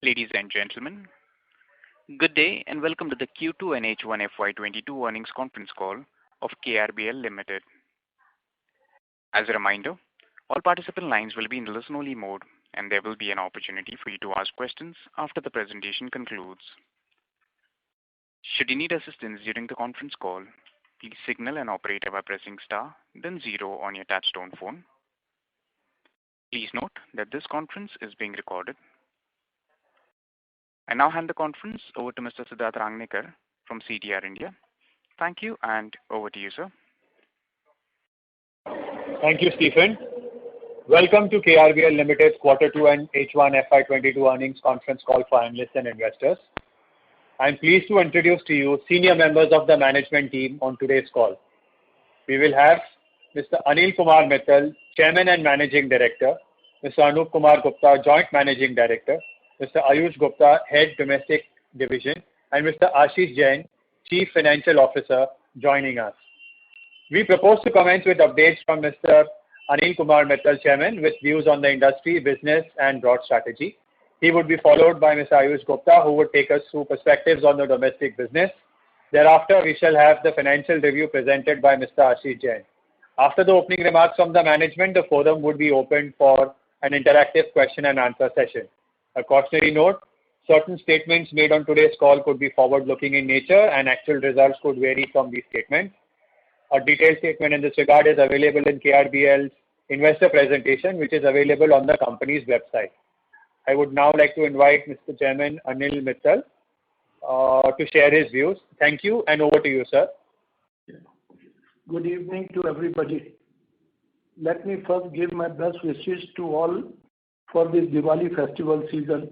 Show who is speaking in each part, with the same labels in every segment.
Speaker 1: Ladies and gentlemen, good day and welcome to the Q2 and H1 FY22 earnings conference call of KRBL Limited. As a reminder, all participant lines will be in listen-only mode, and there will be an opportunity for you to ask questions after the presentation concludes. Should you need assistance during the conference call, please signal an operator by pressing star, then 0 on your touchtone phone. Please note that this conference is being recorded. I now hand the conference over to Mr. Siddharth Rangnekar from CDR India. Thank you, and over to you, sir.
Speaker 2: Thank you, Stephen. Welcome to KRBL Limited's Q2 and H1 FY22 earnings conference call for analysts and investors. I am pleased to introduce to you senior members of the management team on today's call. We will have Mr. Anil Kumar Mittal, Chairman and Managing Director, Mr. Anup Kumar Gupta, Joint Managing Director, Mr. Ayush Gupta, Head Domestic Division, and Mr. Ashish Jain, Chief Financial Officer, joining us. We propose to commence with updates from Mr. Anil Kumar Mittal, Chairman, with views on the industry, business, and broad strategy. He would be followed by Mr. Ayush Gupta, who would take us through perspectives on the domestic business. Thereafter, we shall have the financial review presented by Mr. Ashish Jain. After the opening remarks from the management, the forum would be opened for an interactive question and answer session. A cautionary note, certain statements made on today's call could be forward-looking in nature and actual results could vary from these statements. A detailed statement in this regard is available in KRBL's investor presentation, which is available on the company's website. I would now like to invite Mr. Chairman Anil Mittal to share his views. Thank you, and over to you, sir.
Speaker 3: Good evening to everybody. Let me first give my best wishes to all for this Diwali festival season.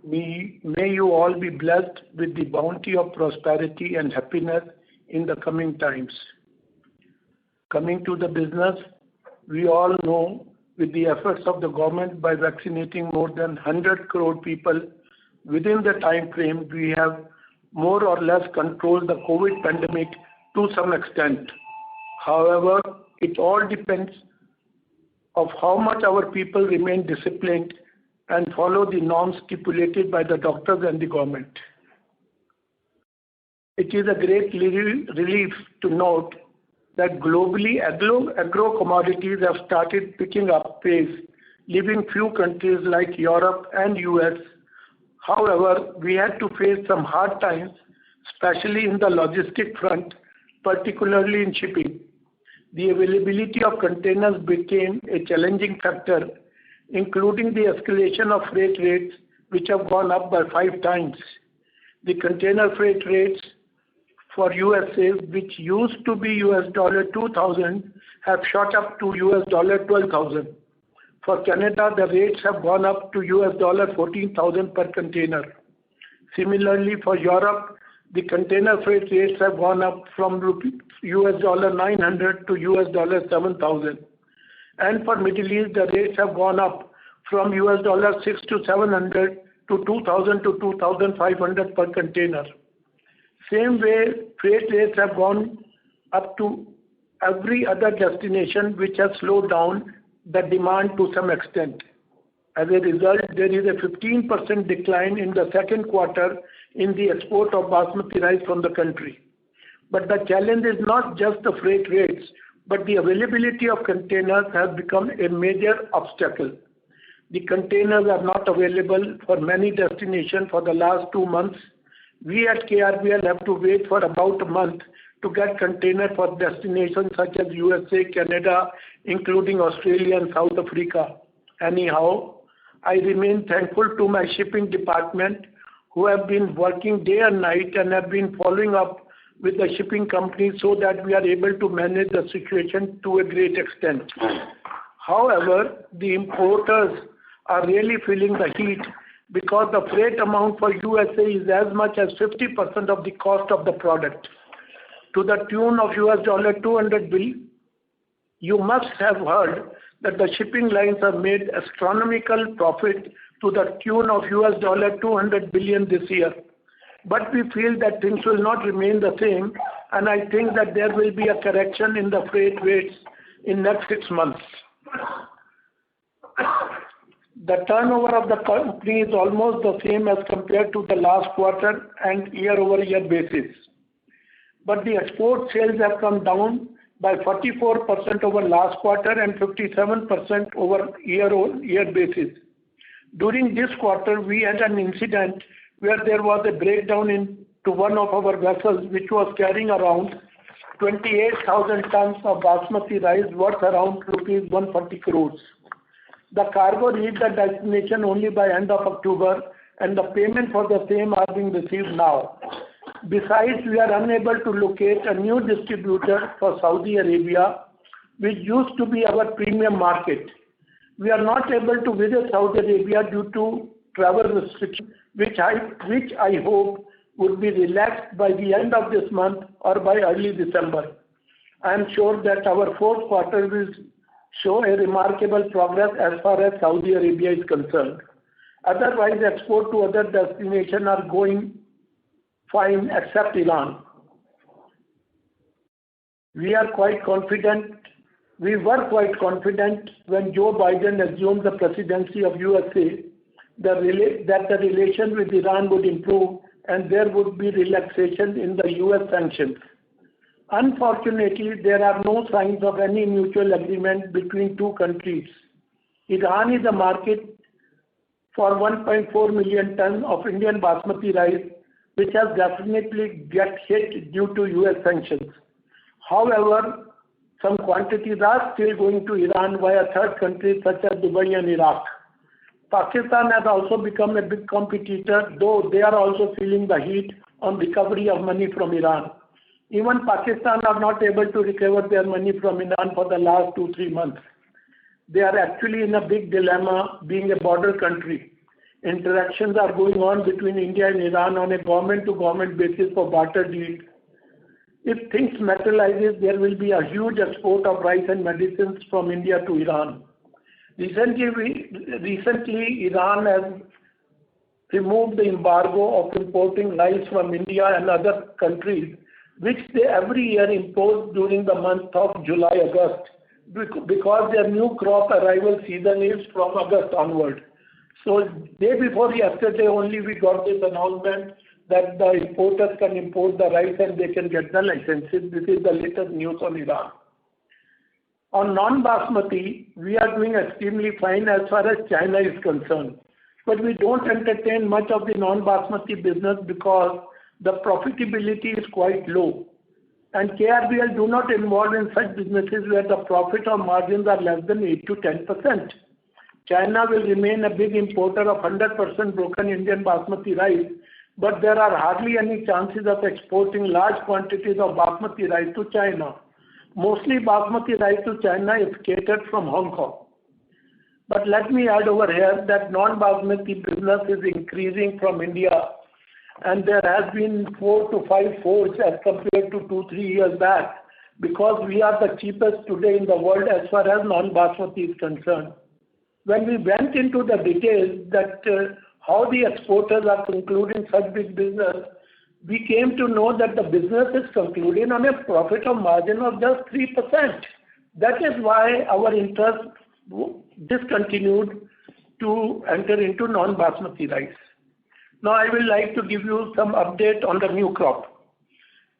Speaker 3: May you all be blessed with the bounty of prosperity and happiness in the coming times. Coming to the business, we all know with the efforts of the government by vaccinating more than 100 crore people within the time frame, we have more or less controlled the COVID pandemic to some extent. However, it all depends of how much our people remain disciplined and follow the norms stipulated by the doctors and the government. It is a great relief to note that globally agro commodities have started picking up pace, leaving few countries like Europe and US. However, we had to face some hard times, especially in the logistic front, particularly in shipping. The availability of containers became a challenging factor, including the escalation of freight rates, which have gone up by 5 times. The container freight rates for USA, which used to be $2,000, have shot up to $12,000. For Canada, the rates have gone up to $14,000 per container. Similarly, for Europe, the container freight rates have gone up from $900 to $7,000. And for Middle East, the rates have gone up from $600 to $700 to $2,000 to $2,500 per container. Same way, freight rates have gone up to every other destination, which has slowed down the demand to some extent. As a result, there is a 15% decline in the second quarter in the export of basmati rice from the country. But the challenge is not just the freight rates, but the availability of containers has become a major obstacle. The containers are not available for many destinations for the last 2 months. We at KRBL have to wait for about a month to get containers for destinations such as USA, Canada, including Australia and South Africa. Anyhow, I remain thankful to my shipping department who have been working day and night and have been following up with the shipping companies so that we are able to manage the situation to a great extent. However, the importers are really feeling the heat because the freight amount for USA is as much as 50% of the cost of the product, to the tune of $200 billion. You must have heard that the shipping lines have made astronomical profit to the tune of $200 billion this year. But we feel that things will not remain the same, and I think that there will be a correction in the freight rates in next 6 months. The turnover of the company is almost the same as compared to the last quarter and year-over-year basis. But the export sales have come down by 44% over last quarter and 57% over year-over-year basis. During this quarter, we had an incident where there was a breakdown into one of our vessels which was carrying around 28,000 tons of basmati rice worth around rupees 140 crores. The cargo reached the destination only by end of October and the payment for the same are being received now. Besides, we are unable to locate a new distributor for Saudi Arabia, which used to be our premium market. We are not able to visit Saudi Arabia due to travel restrictions, which I hope would be relaxed by the end of this month or by early December. I am sure that our fourth quarter will show a remarkable progress as far as Saudi Arabia is concerned. Otherwise, export to other destinations are going fine except Iran. We were quite confident when Joe Biden assumed the presidency of USA that the relation with Iran would improve and there would be relaxation in the US sanctions. Unfortunately, there are no signs of any mutual agreement between two countries. Iran is a market for 1.4 million tons of Indian basmati rice, which has definitely get hit due to US sanctions. However, some quantities are still going to Iran via third countries such as Dubai and Iraq. Pakistan has also become a big competitor, though they are also feeling the heat on recovery of money from Iran. Even Pakistan are not able to recover their money from Iran for the last 2-3 months. They are actually in a big dilemma being a border country. Interactions are going on between India and Iran on a government-to-government basis for barter deal. If things materializes, there will be a huge export of rice and medicines from India to Iran. Recently, Iran has removed the embargo of importing rice from India and other countries, which they every year impose during the month of July-August, because their new crop arrival season is from August onward. So day before yesterday only we got this announcement that the importers can import the rice and they can get the licenses. This is the latest news on Iran. On non-basmati, we are doing extremely fine as far as China is concerned. But we don't entertain much of the non-basmati business because the profitability is quite low. And KRBL do not involve in such businesses where the profit or margins are less than 8 to 10%. China will remain a big importer of 100% broken Indian basmati rice, but there are hardly any chances of exporting large quantities of basmati rice to China. Mostly basmati rice to China is catered from Hong Kong. But let me add over here that non-basmati business is increasing from India, and there has been 4 to 5 folds as compared to 2-3 years back, because we are the cheapest today in the world as far as non-basmati is concerned. When we went into the details that how the exporters are concluding such big business, we came to know that the business is concluding on a profit or margin of just 3%. That is why our interest discontinued to enter into non-basmati rice. Now I will like to give you some update on the new crop.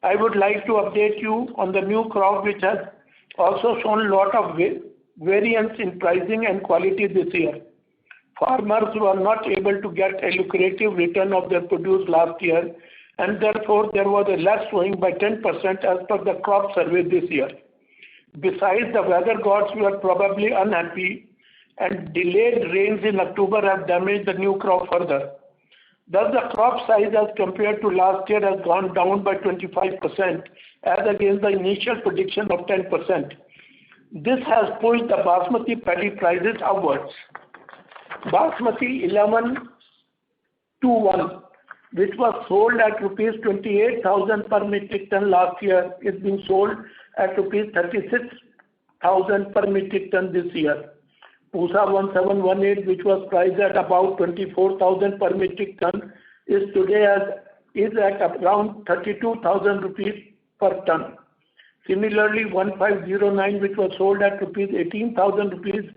Speaker 3: I would like to update you on the new crop, which has also shown a lot of variance in pricing and quality this year. Farmers were not able to get a lucrative return of their produce last year, and therefore there was a less sowing by 10% as per the crop survey this year. Besides, the weather gods were probably unhappy, and delayed rains in October have damaged the new crop further. Thus, the crop size as compared to last year has gone down by 25% as against the initial prediction of 10%. This has pushed the basmati paddy prices upwards. Basmati 1121, which was sold at rupees 28,000 per metric ton last year, is being sold at rupees 36,000 per metric ton this year. Pusa 1718, which was priced at about 24,000 per metric ton, is at around 32,000 rupees per ton. Similarly, 1509, which was sold at rupees 18,000 rupees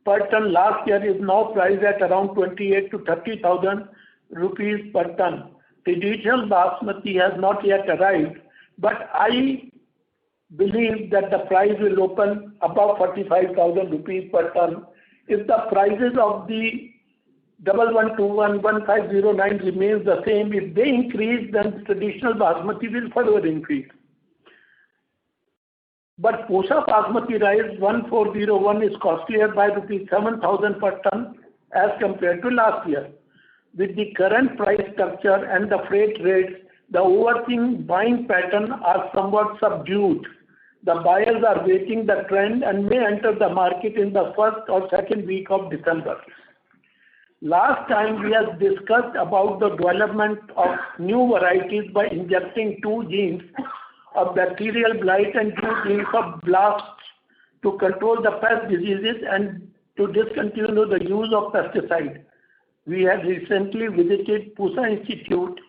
Speaker 3: per ton last year is now priced at around 28 to 30,000 rupees per ton. Traditional basmati has not yet arrived, but I believe that the price will open above 45,000 rupees per ton. If the prices of the 1121 1509 remains the same, if they increase, then traditional basmati will further increase. But Pusa basmati rice 1401 is costlier by rupees 7,000 per ton as compared to last year. With the current price structure and the freight rates, the overseeing buying pattern are somewhat subdued. The buyers are waiting the trend and may enter the market in the first or second week of December. Last time we have discussed about the development of new varieties by injecting 2 genes of bacterial blight and 2 genes of blast to control the pest diseases and to discontinue the use of pesticide. We have recently visited Pusa Institute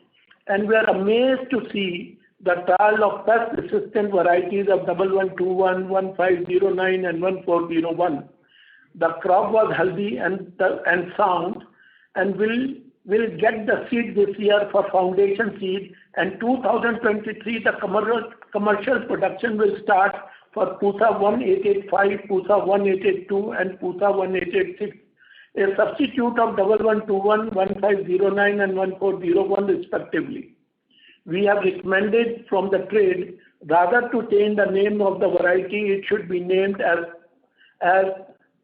Speaker 3: and we are amazed to see the trial of pest-resistant varieties of 1121, 1509 and 1401. The crop was healthy and sound and will get the seed this year for foundation seed, and 2023 the commercial production will start for Pusa 1885, Pusa 1882 and Pusa 1886, a substitute of 1121, 1509 and 1401 respectively. We have recommended from the trade rather to change the name of the variety, it should be named as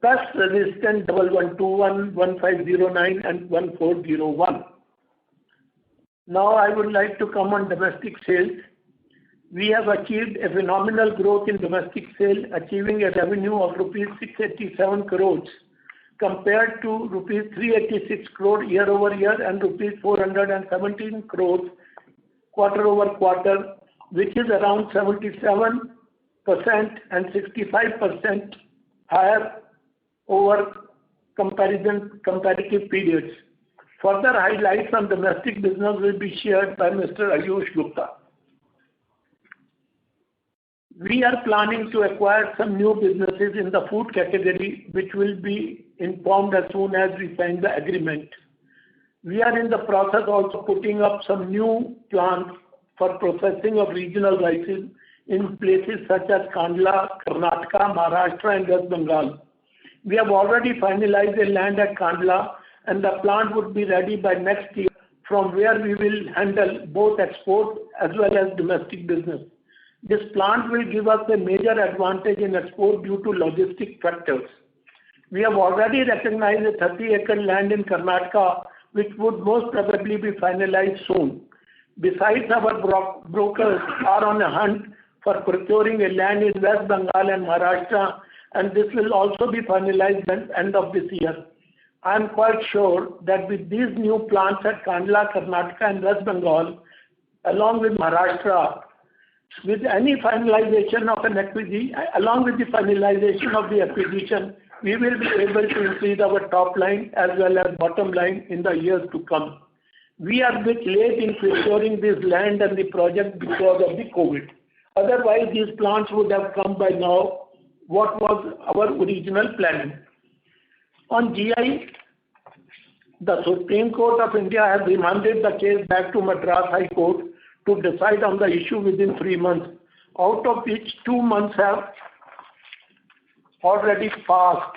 Speaker 3: pest resistant 1121, 1509 and 1401. Now I would like to come on domestic sales. We have achieved a phenomenal growth in domestic sale, achieving a revenue of rupees 687 crores compared to rupees 386 crore year over year and rupees 417 crores quarter over quarter, which is around 77% and 65% higher over comparative periods. Further highlights on domestic business will be shared by Mr. Ayush Gupta. We are planning to acquire some new businesses in the food category, which will be informed as soon as we sign the agreement. We are in the process also putting up some new plants for processing of regional rices in places such as Kandla, Karnataka, Maharashtra and West Bengal. We have already finalized a land at Kandla and the plant would be ready by next year, from where we will handle both export as well as domestic business. This plant will give us a major advantage in export due to logistic factors. We have already recognized a 30-acre land in Karnataka, which would most probably be finalized soon. Besides, our brokers are on a hunt for procuring a land in West Bengal and Maharashtra, and this will also be finalized at the end of this year. I am quite sure that with these new plants at Kandla, Karnataka and West Bengal, along with Maharashtra, with any finalization of an acquisition, along with the finalization of the acquisition, we will be able to increase our top line as well as bottom line in the years to come. We are a bit late in procuring this land and the project because of the COVID. Otherwise, these plants would have come by now, what was our original planning. On GI, the Supreme Court of India has remanded the case back to Madras High Court to decide on the issue within 3 months, out of which 2 months have already passed.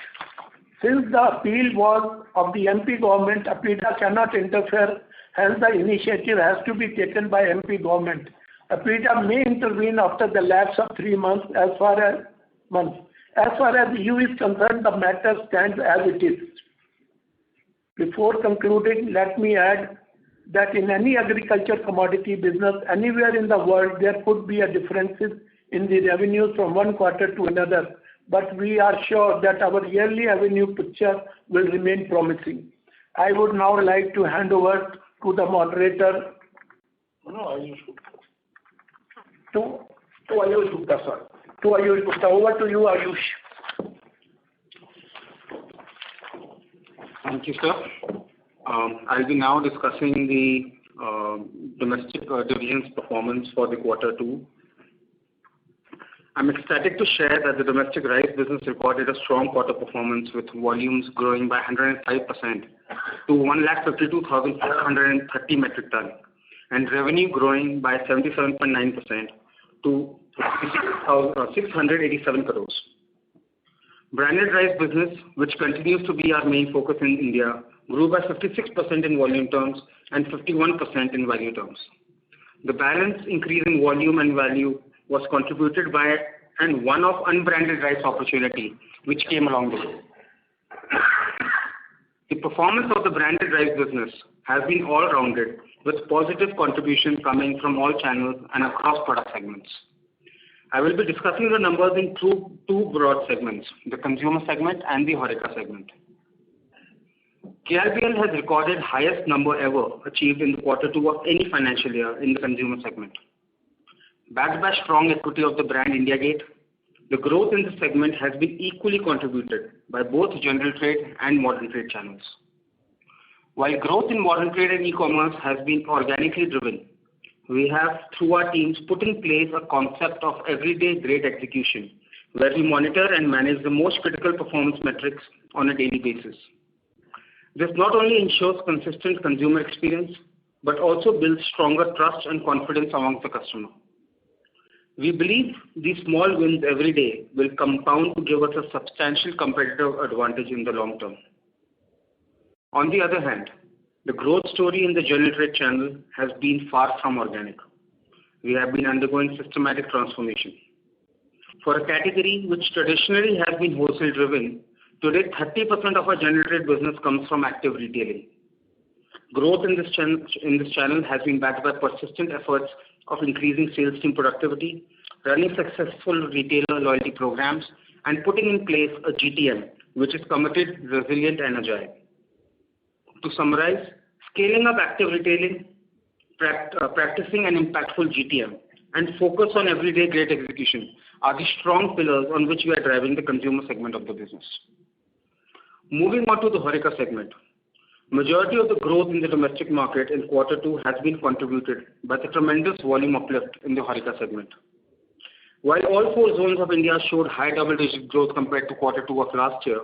Speaker 3: Since the appeal was of the MP government, APIDA cannot interfere, hence the initiative has to be taken by MP government. APIDA may intervene after the lapse of 3 months as far as the EU is concerned, the matter stands as it is. Before concluding, let me add that in any agriculture commodity business anywhere in the world, there could be a differences in the revenues from one quarter to another, but we are sure that our yearly revenue picture will remain promising. I would now like to hand over to the moderator, to Ayush Gupta, sir. To Ayush Gupta. Over to you, Ayush.
Speaker 4: Thank you, sir. I'll be now discussing the domestic division's performance for the quarter 2. I'm ecstatic to share that the domestic rice business recorded a strong quarter performance with volumes growing by 105% to 1,52,430 metric ton and revenue growing by 77.9% to 687 crores. Branded rice business, which continues to be our main focus in India, grew by 56% in volume terms and 51% in value terms. The balance increase in volume and value was contributed by an one-off unbranded rice opportunity which came along the way. The performance of the branded rice business has been all-rounded with positive contribution coming from all channels and across product segments. I will be discussing the numbers in two broad segments, the consumer segment and the HoReCa segment. KRBL has recorded highest number ever achieved in the quarter 2 of any financial year in the consumer segment. Backed by strong equity of the brand India Gate, the growth in the segment has been equally contributed by both general trade and modern trade channels. While growth in modern trade and e-commerce has been organically driven, we have, through our teams, put in place a concept of everyday great execution, where we monitor and manage the most critical performance metrics on a daily basis. This not only ensures consistent consumer experience, but also builds stronger trust and confidence amongst the customer. We believe these small wins every day will compound to give us a substantial competitive advantage in the long term. On the other hand, the growth story in the general trade channel has been far from organic. We have been undergoing systematic transformation. For a category which traditionally has been wholesale driven, today 30% of our general trade business comes from active retailing. Growth in this channel has been backed by persistent efforts of increasing sales team productivity, running successful retailer loyalty programs, and putting in place a GTM which is committed, resilient, and agile. To summarize, scaling up active retailing, practicing an impactful GTM, and focus on everyday great execution are the strong pillars on which we are driving the consumer segment of the business. Moving on to the HoReCa segment. Majority of the growth in the domestic market in quarter 2 has been contributed by the tremendous volume uplift in the HoReCa segment. While all 4 zones of India showed high double-digit growth compared to quarter 2 of last year,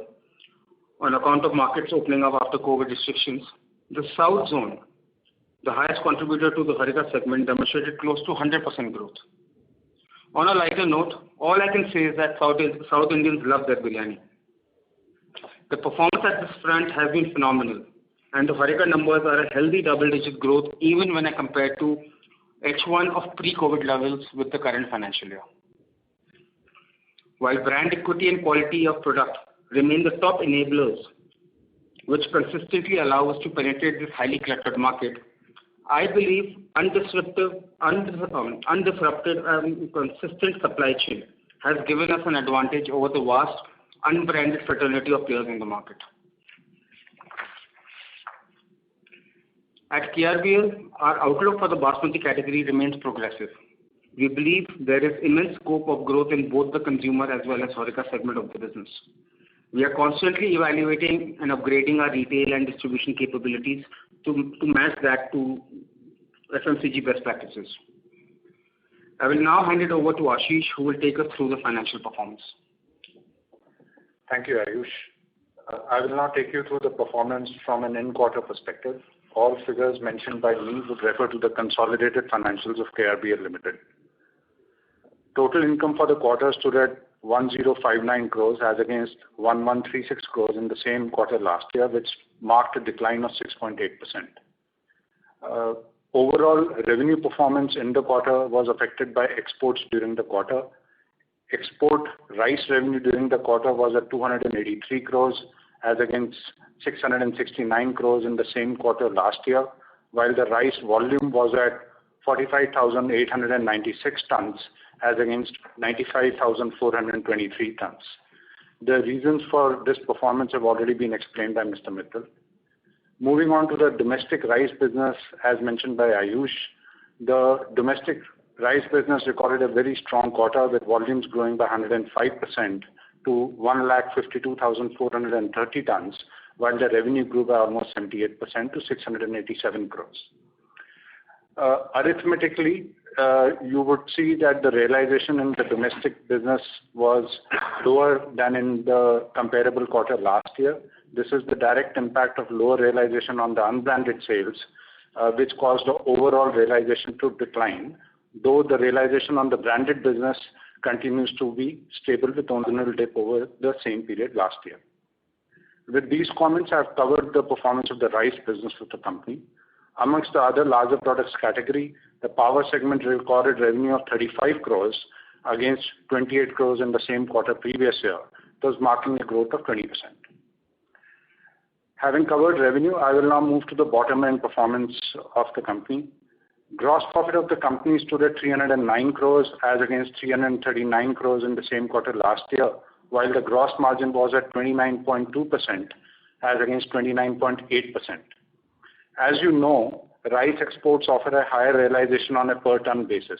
Speaker 4: on account of markets opening up after COVID restrictions, the South zone, the highest contributor to the HoReCa segment, demonstrated close to 100% growth. On a lighter note, all I can say is that South Indians love their biryani. The performance at this front has been phenomenal, and the HoReCa numbers are a healthy double-digit growth even when I compare to H1 of pre-COVID levels with the current financial year. While brand equity and quality of product remain the top enablers which consistently allow us to penetrate this highly cluttered market, I believe undisrupted and consistent supply chain has given us an advantage over the vast unbranded fraternity of players in the market. At KRBL, our outlook for the Basmati category remains progressive. We believe there is immense scope of growth in both the consumer as well as HoReCa segment of the business. We are constantly evaluating and upgrading our retail and distribution capabilities to match that to FMCG best practices. I will now hand it over to Ashish, who will take us through the financial performance.
Speaker 5: Thank you, Ayush. I will now take you through the performance from an in-quarter perspective. All figures mentioned by me would refer to the consolidated financials of KRBL Limited. Total income for the quarter stood at 1059 crores as against 1136 crores in the same quarter last year, which marked a decline of 6.8%. Overall revenue performance in the quarter was affected by exports during the quarter. Export rice revenue during the quarter was at 283 crores as against 669 crores in the same quarter last year, while the rice volume was at 45,896 tons as against 95,423 tons. The reasons for this performance have already been explained by Mr. Mittal. Moving on to the domestic rice business, as mentioned by Ayush, the domestic rice business recorded a very strong quarter with volumes growing by 105% to 1,52,430 tons, while the revenue grew by almost 78% to 687 crores. Arithmetically, you would see that the realization in the domestic business was lower than in the comparable quarter last year. This is the direct impact of lower realization on the unbranded sales, which caused the overall realization to decline, though the realization on the branded business continues to be stable with only a little dip over the same period last year. With these comments, I have covered the performance of the rice business of the company. Amongst the other larger products category, the power segment recorded revenue of 35 crores against 28 crores in the same quarter previous year, thus marking a growth of 20%. Having covered revenue, I will now move to the bottom line performance of the company. Gross profit of the company stood at 309 crores as against 339 crores in the same quarter last year, while the gross margin was at 29.2% as against 29.8%. As you know, rice exports offer a higher realization on a per ton basis.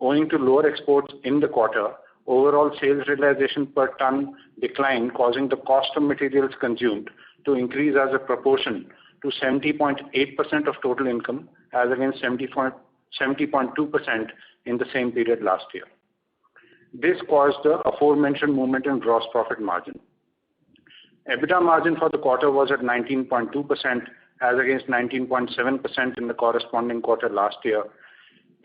Speaker 5: Owing to lower exports in the quarter, overall sales realization per ton declined, causing the cost of materials consumed to increase as a proportion to 70.8% of total income as against 70.2% in the same period last year. This caused the aforementioned movement in gross profit margin. EBITDA margin for the quarter was at 19.2% as against 19.7% in the corresponding quarter last year.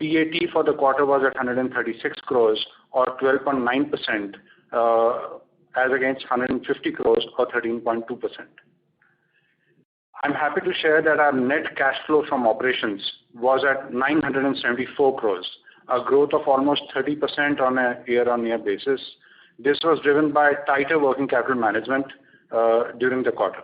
Speaker 5: PAT for the quarter was at 136 crores or 12.9% as against 150 crores or 13.2%. I'm happy to share that our net cash flow from operations was at 974 crores, a growth of almost 30% on a year-on-year basis. This was driven by tighter working capital management during the quarter.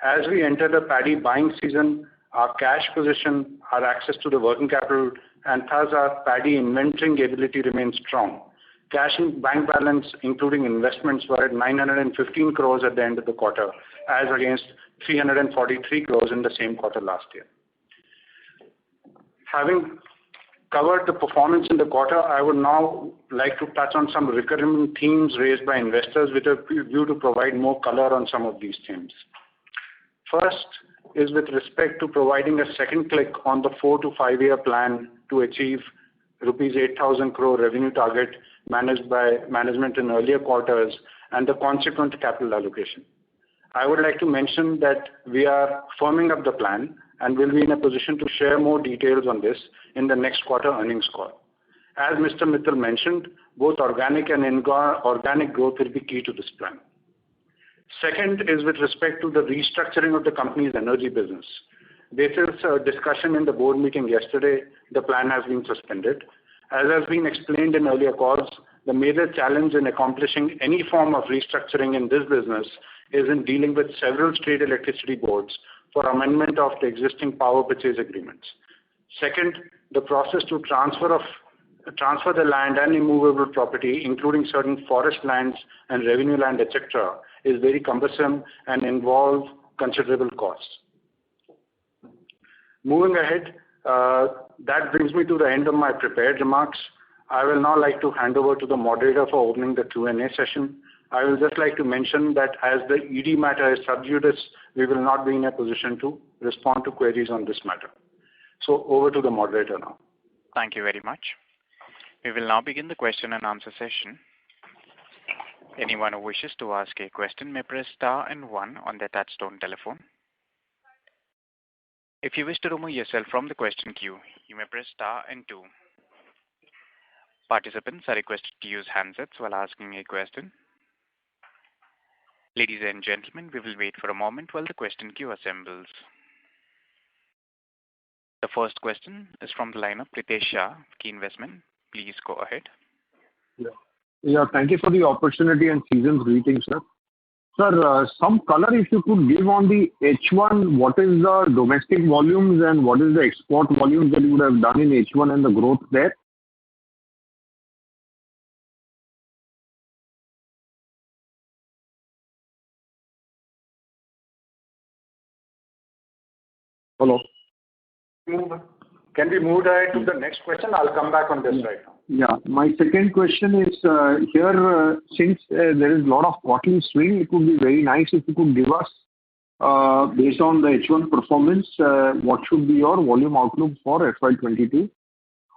Speaker 5: As we enter the paddy buying season, our cash position, our access to the working capital, and thus our paddy inventorying ability remains strong. Cash and bank balance, including investments, were at 915 crores at the end of the quarter, as against 343 crores in the same quarter last year. Having covered the performance in the quarter, I would now like to touch on some recurring themes raised by investors with a view to provide more color on some of these themes. First is with respect to providing a second click on the 4 to 5 year plan to achieve rupees 8,000 crore revenue target managed by management in earlier quarters and the consequent capital allocation. I would like to mention that we are firming up the plan and will be in a position to share more details on this in the next quarter earnings call. As Mr. Mittal mentioned, both organic and inorganic growth will be key to this plan. Second is with respect to the restructuring of the company's energy business. This is a discussion in the board meeting yesterday. The plan has been suspended. As has been explained in earlier calls, the major challenge in accomplishing any form of restructuring in this business is in dealing with several state electricity boards for amendment of the existing power purchase agreements. Second, the process to transfer the land and immovable property, including certain forest lands and revenue land, etc., is very cumbersome and involve considerable costs. Moving ahead, that brings me to the end of my prepared remarks. I will now like to hand over to the moderator for opening the Q&A session. I will just like to mention that as the ED matter is sub judice, we will not be in a position to respond to queries on this matter. So over to the moderator now.
Speaker 1: Thank you very much. We will now begin the question and answer session. Anyone who wishes to ask a question may press star and 1 on their touchtone telephone. If you wish to remove yourself from the question queue, you may press star and 2. Participants are requested to use handsets while asking a question. Ladies and gentlemen, we will wait for a moment while the question queue assembles. The first question is from the line of Pritesh Shah, Key Investment. Please go ahead.
Speaker 6: Yeah, thank you for the opportunity and season's greetings, sir. Sir, some color if you could give on the H1, what is the domestic volumes and what is the export volumes that you would have done in H1 and the growth there? Hello.
Speaker 5: Can we move ahead to the next question? I'll come back on this right now.
Speaker 6: Yeah. My second question is here, since there is a lot of quarterly swing, it would be very nice if you could give us, based on the H1 performance, what should be your volume outlook for FY22?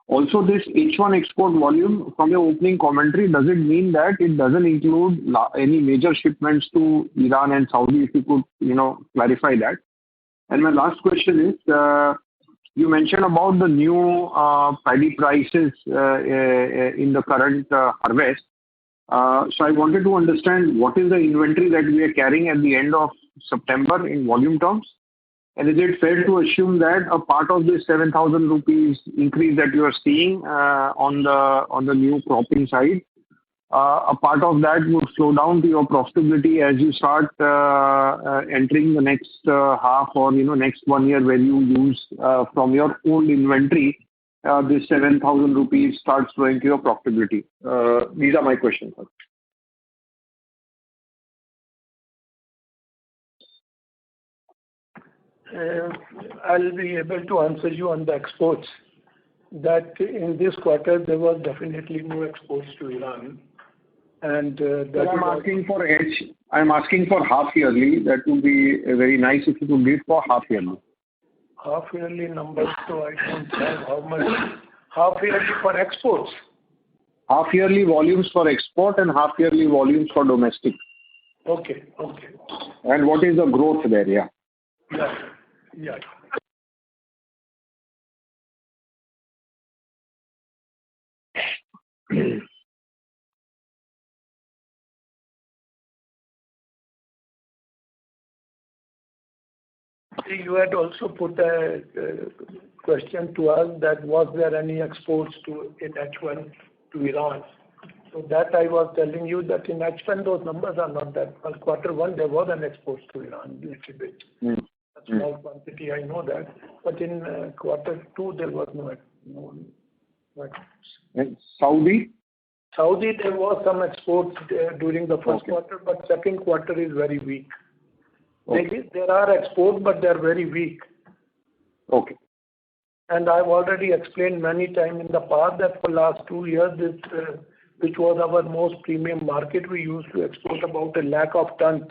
Speaker 6: Also, this H1 export volume, from your opening commentary, does it mean that it doesn't include any major shipments to Iran and Saudi? If you could, clarify that. And my last question is, you mentioned about the new paddy prices in the current harvest. So I wanted to understand what is the inventory that we are carrying at the end of September in volume terms? And is it fair to assume that a part of this 7,000 rupees increase that you are seeing on the new cropping side, a part of that would slow down to your profitability as you start entering the next half or next 1 year, where you use from your own inventory, this 7,000 rupees starts flowing to your profitability? These are my questions, sir.
Speaker 3: I'll be able to answer you on the exports. That in this quarter there was definitely no exports to Iran, and that
Speaker 6: I'm asking for half yearly. That would be very nice if you could give for half yearly.
Speaker 3: Half yearly numbers, so I don't have how much. Half yearly for exports.
Speaker 6: Half yearly volumes for export and half yearly volumes for domestic.
Speaker 3: Okay.
Speaker 6: And what is the growth there? Yeah.
Speaker 3: Yeah. You had also put a question to us that was there any exports in H1 to Iran. So that I was telling you that in H1 those numbers are not that. Well, Q1 there was an export to Iran, a little bit. A small quantity, I know that. But in Q2 there was no exports.
Speaker 6: And Saudi?
Speaker 3: Saudi, there was some exports during the first quarter, but second quarter is very weak. Okay. There are exports, but they are very weak.
Speaker 6: Okay.
Speaker 3: And I've already explained many times in the past that for last 2 years, this, which was our most premium market, we used to export about 1 lakh of tons,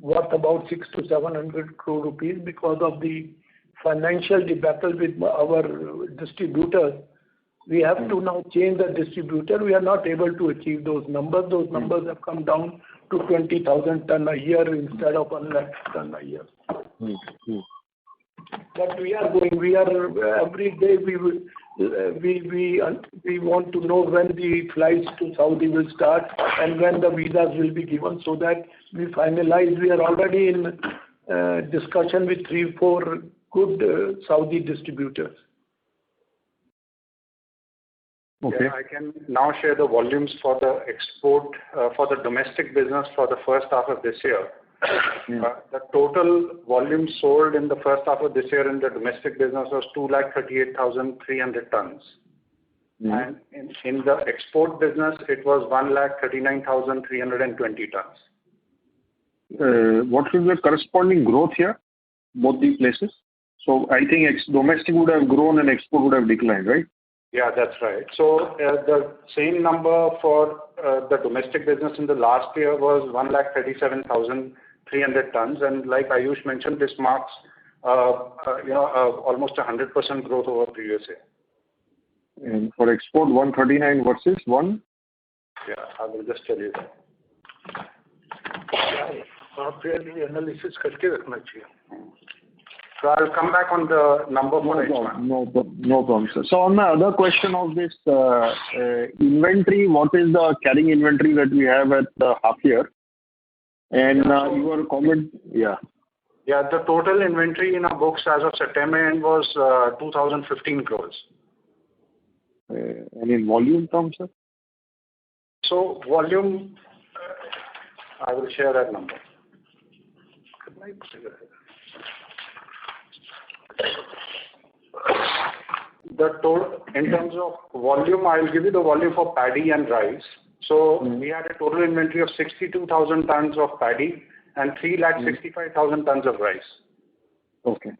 Speaker 3: worth about 600 to 700 crore rupees. Because of the financial debacle with our distributors, we have to now change the distributor. We are not able to achieve those numbers. Those numbers have come down to 20,000 ton a year instead of 1 lakh ton a year. But we are every day we want to know when the flights to Saudi will start and when the visas will be given, so that we finalize. We are already in discussion with 3-4 good Saudi distributors.
Speaker 6: Okay.
Speaker 5: Yeah, I can now share the volumes for the export, for the domestic business for the first half of this year. The total volume sold in the first half of this year in the domestic business was 238,300 tons. And in the export business, it was 139,320 tons.
Speaker 6: What is the corresponding growth here, both these places? So I think domestic would have grown and export would have declined, right?
Speaker 5: Yeah, that's right. So the same number for the domestic business in the last year was 137,300 tons, and like Ayush mentioned, this marks almost 100% growth over previous year.
Speaker 6: And for export, 139 versus 1?
Speaker 5: Yeah, I will just tell you that.
Speaker 3: Analysis करके रखना चाहिए.
Speaker 5: So I'll come back on the number for H1.
Speaker 6: No problem, sir. So on my other question of this inventory, what is the carrying inventory that we have at the half year? And your comment,
Speaker 5: Yeah, the total inventory in our books as of September end was 2,015 crores.
Speaker 6: And in volume terms, sir?
Speaker 5: So volume, I will share that number. The total, in terms of volume, I will give you the volume for paddy and rice. So we had a total inventory of 62,000 tons of paddy and 365,000 tons of rice.
Speaker 6: Okay.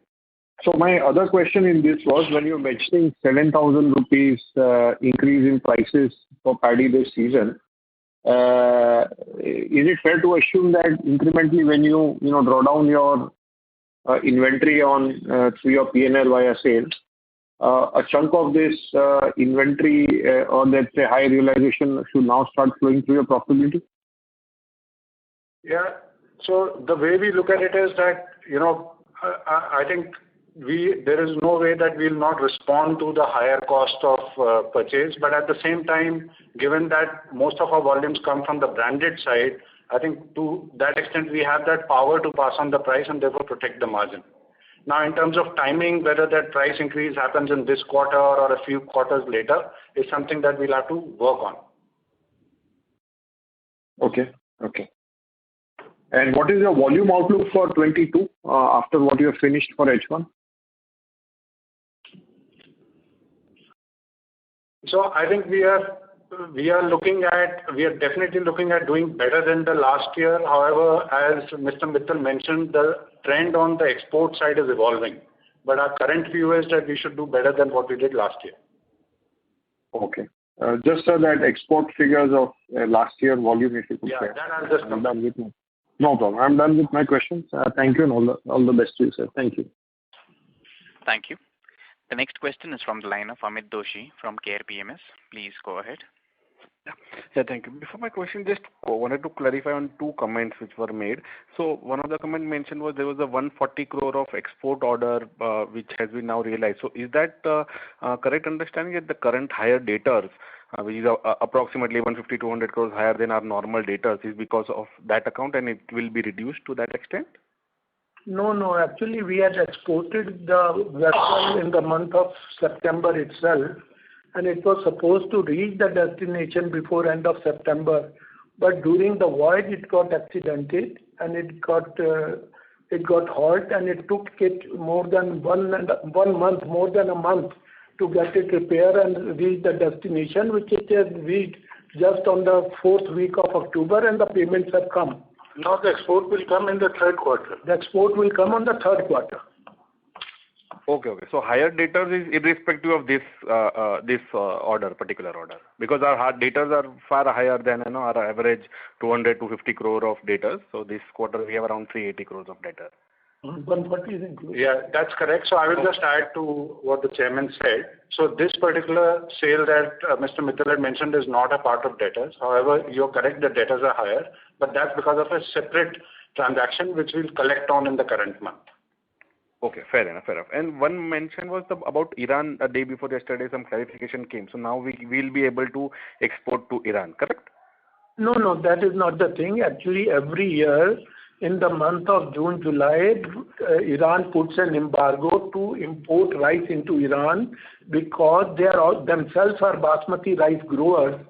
Speaker 6: So my other question in this was, when you're mentioning 7,000 rupees increase in prices for paddy this season, is it fair to assume that incrementally when you draw down your inventory on through your P&L via sales, a chunk of this inventory or let's say high realization should now start flowing through your profitability?
Speaker 5: Yeah. So the way we look at it is that, I think there is no way that we'll not respond to the higher cost of purchase. But at the same time, given that most of our volumes come from the branded side, I think to that extent we have that power to pass on the price and therefore protect the margin. Now, in terms of timing, whether that price increase happens in this quarter or a few quarters later is something that we'll have to work on.
Speaker 6: Okay. And what is your volume outlook for 22 after what you have finished for H1?
Speaker 5: So I think we are definitely looking at doing better than the last year. However, as Mr. Mittal mentioned, the trend on the export side is evolving. But our current view is that we should do better than what we did last year.
Speaker 6: Okay. Just so that export figures of last year volume, if you could share.
Speaker 5: That I'll just come.
Speaker 6: No problem. I'm done with my questions. Thank you and all the best to you, sir. Thank you.
Speaker 1: Thank you. The next question is from the line of Amit Doshi from Care PMS. Please go ahead.
Speaker 7: Yeah, thank you. Before my question, just wanted to clarify on two comments which were made. So one of the comment mentioned was there was a 140 crore of export order which has been now realized. So is that correct understanding that the current higher debtors, which is approximately 150-200 crores higher than our normal debtors, is because of that account and it will be reduced to that extent?
Speaker 3: No. Actually, we had exported the vessel in the month of September itself, and it was supposed to reach the destination before end of September. But during the voyage, it got accidented and it got halt, and it took it more than a month to get it repaired and reach the destination, which it has reached just on the 4th week of October, and the payments have come.
Speaker 5: Now the export will come in the third quarter.
Speaker 3: The export will come on the third quarter.
Speaker 7: Okay. So higher debtors is irrespective of this particular order, because our debtors are far higher than our average 200-250 crore of debtors. So this quarter we have around 380 crores of debtors.
Speaker 3: 140 is included.
Speaker 5: Yeah, that's correct. So I will just add to what the chairman said. So this particular sale that Mr. Mittal had mentioned is not a part of debtors. However, you're correct, the debtors are higher, but that's because of a separate transaction which we'll collect on in the current month.
Speaker 7: Okay, fair enough. And one mention was about Iran a day before yesterday, some clarification came. So now we will be able to export to Iran, correct?
Speaker 3: No, that is not the thing. Actually, every year in the month of June, July, Iran puts an embargo to import rice into Iran because they are themselves are basmati rice growers,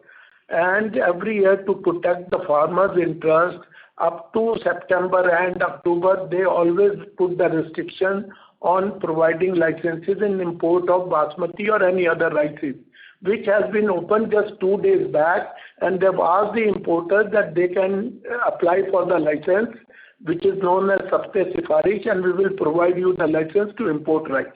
Speaker 3: and every year to protect the farmers' interest up to September and October, they always put the restriction on providing licenses in import of basmati or any other rices, which has been opened just 2 days back, and they've asked the importers that they can apply for the license, which is known as Sabte Sifarish, and we will provide you the license to import rice.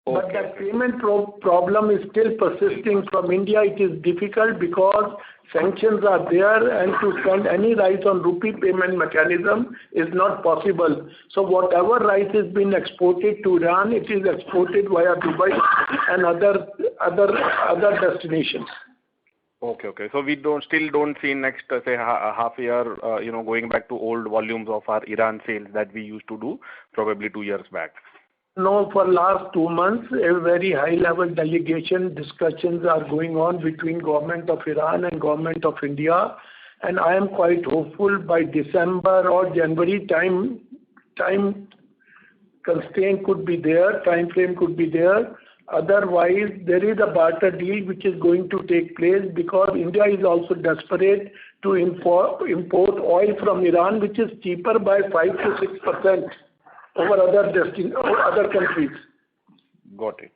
Speaker 3: Okay. But the payment problem is still persisting from India. It is difficult because sanctions are there, and to send any rice on rupee payment mechanism is not possible. So whatever rice is being exported to Iran, it is exported via Dubai and other destinations.
Speaker 7: Okay. So we still don't see next say half year going back to old volumes of our Iran sales that we used to do probably 2 years back.
Speaker 3: No, for last 2 months, a very high-level delegation discussions are going on between government of Iran and government of India, and I am quite hopeful by December or January time constraint could be there, time frame could be there. Otherwise, there is a barter deal which is going to take place because India is also desperate to import oil from Iran, which is cheaper by 5 to 6% over other countries.
Speaker 7: Got it.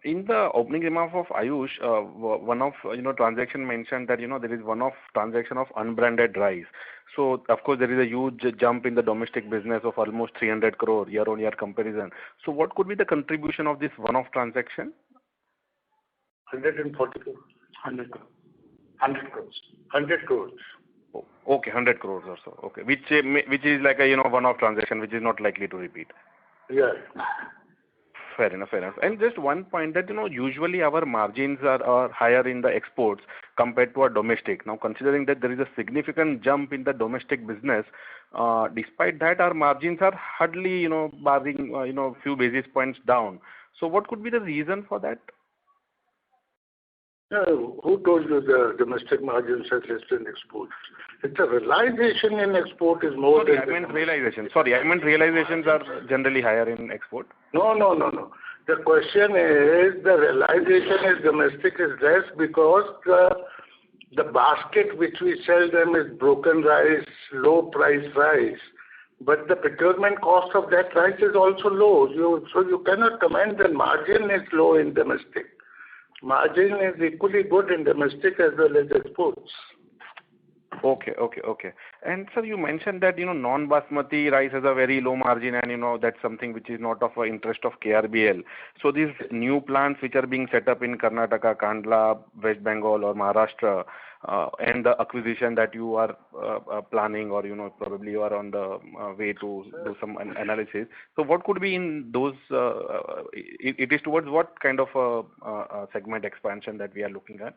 Speaker 7: In the opening remark of Ayush, one of transaction mentioned that there is one-off transaction of unbranded rice. So of course there is a huge jump in the domestic business of almost 300 crore year-on-year comparison. So what could be the contribution of this one-off transaction?
Speaker 5: 140 crores. 100 crores. 100 crores.
Speaker 7: Oh, okay, 100 crores or so. Okay, which is like a one-off transaction which is not likely to repeat.
Speaker 5: Yeah.
Speaker 7: Fair enough, fair enough. And just one point that, usually our margins are higher in the exports compared to our domestic. Now, considering that there is a significant jump in the domestic business, despite that, our margins are hardly, barring, few basis points down. So what could be the reason for that?
Speaker 3: Who told you the domestic margins are less than exports? It's a realization in export is more
Speaker 7: than... I meant realization. Sorry, I meant realizations are generally higher in export.
Speaker 3: No. The question is the realization is domestic is less because the basket which we sell them is broken rice, low price rice. But the procurement cost of that rice is also low. So you cannot comment that margin is low in domestic. Margin is equally good in domestic as well as exports.
Speaker 7: Okay. And sir, you mentioned that, non-basmati rice has a very low margin and, that's something which is not of interest of KRBL. So these new plants which are being set up in Karnataka, Kandla, West Bengal or Maharashtra, and the acquisition that you are planning or, probably you are on the way to do some analysis. So what could be in those, it is towards what kind of segment expansion that we are looking at?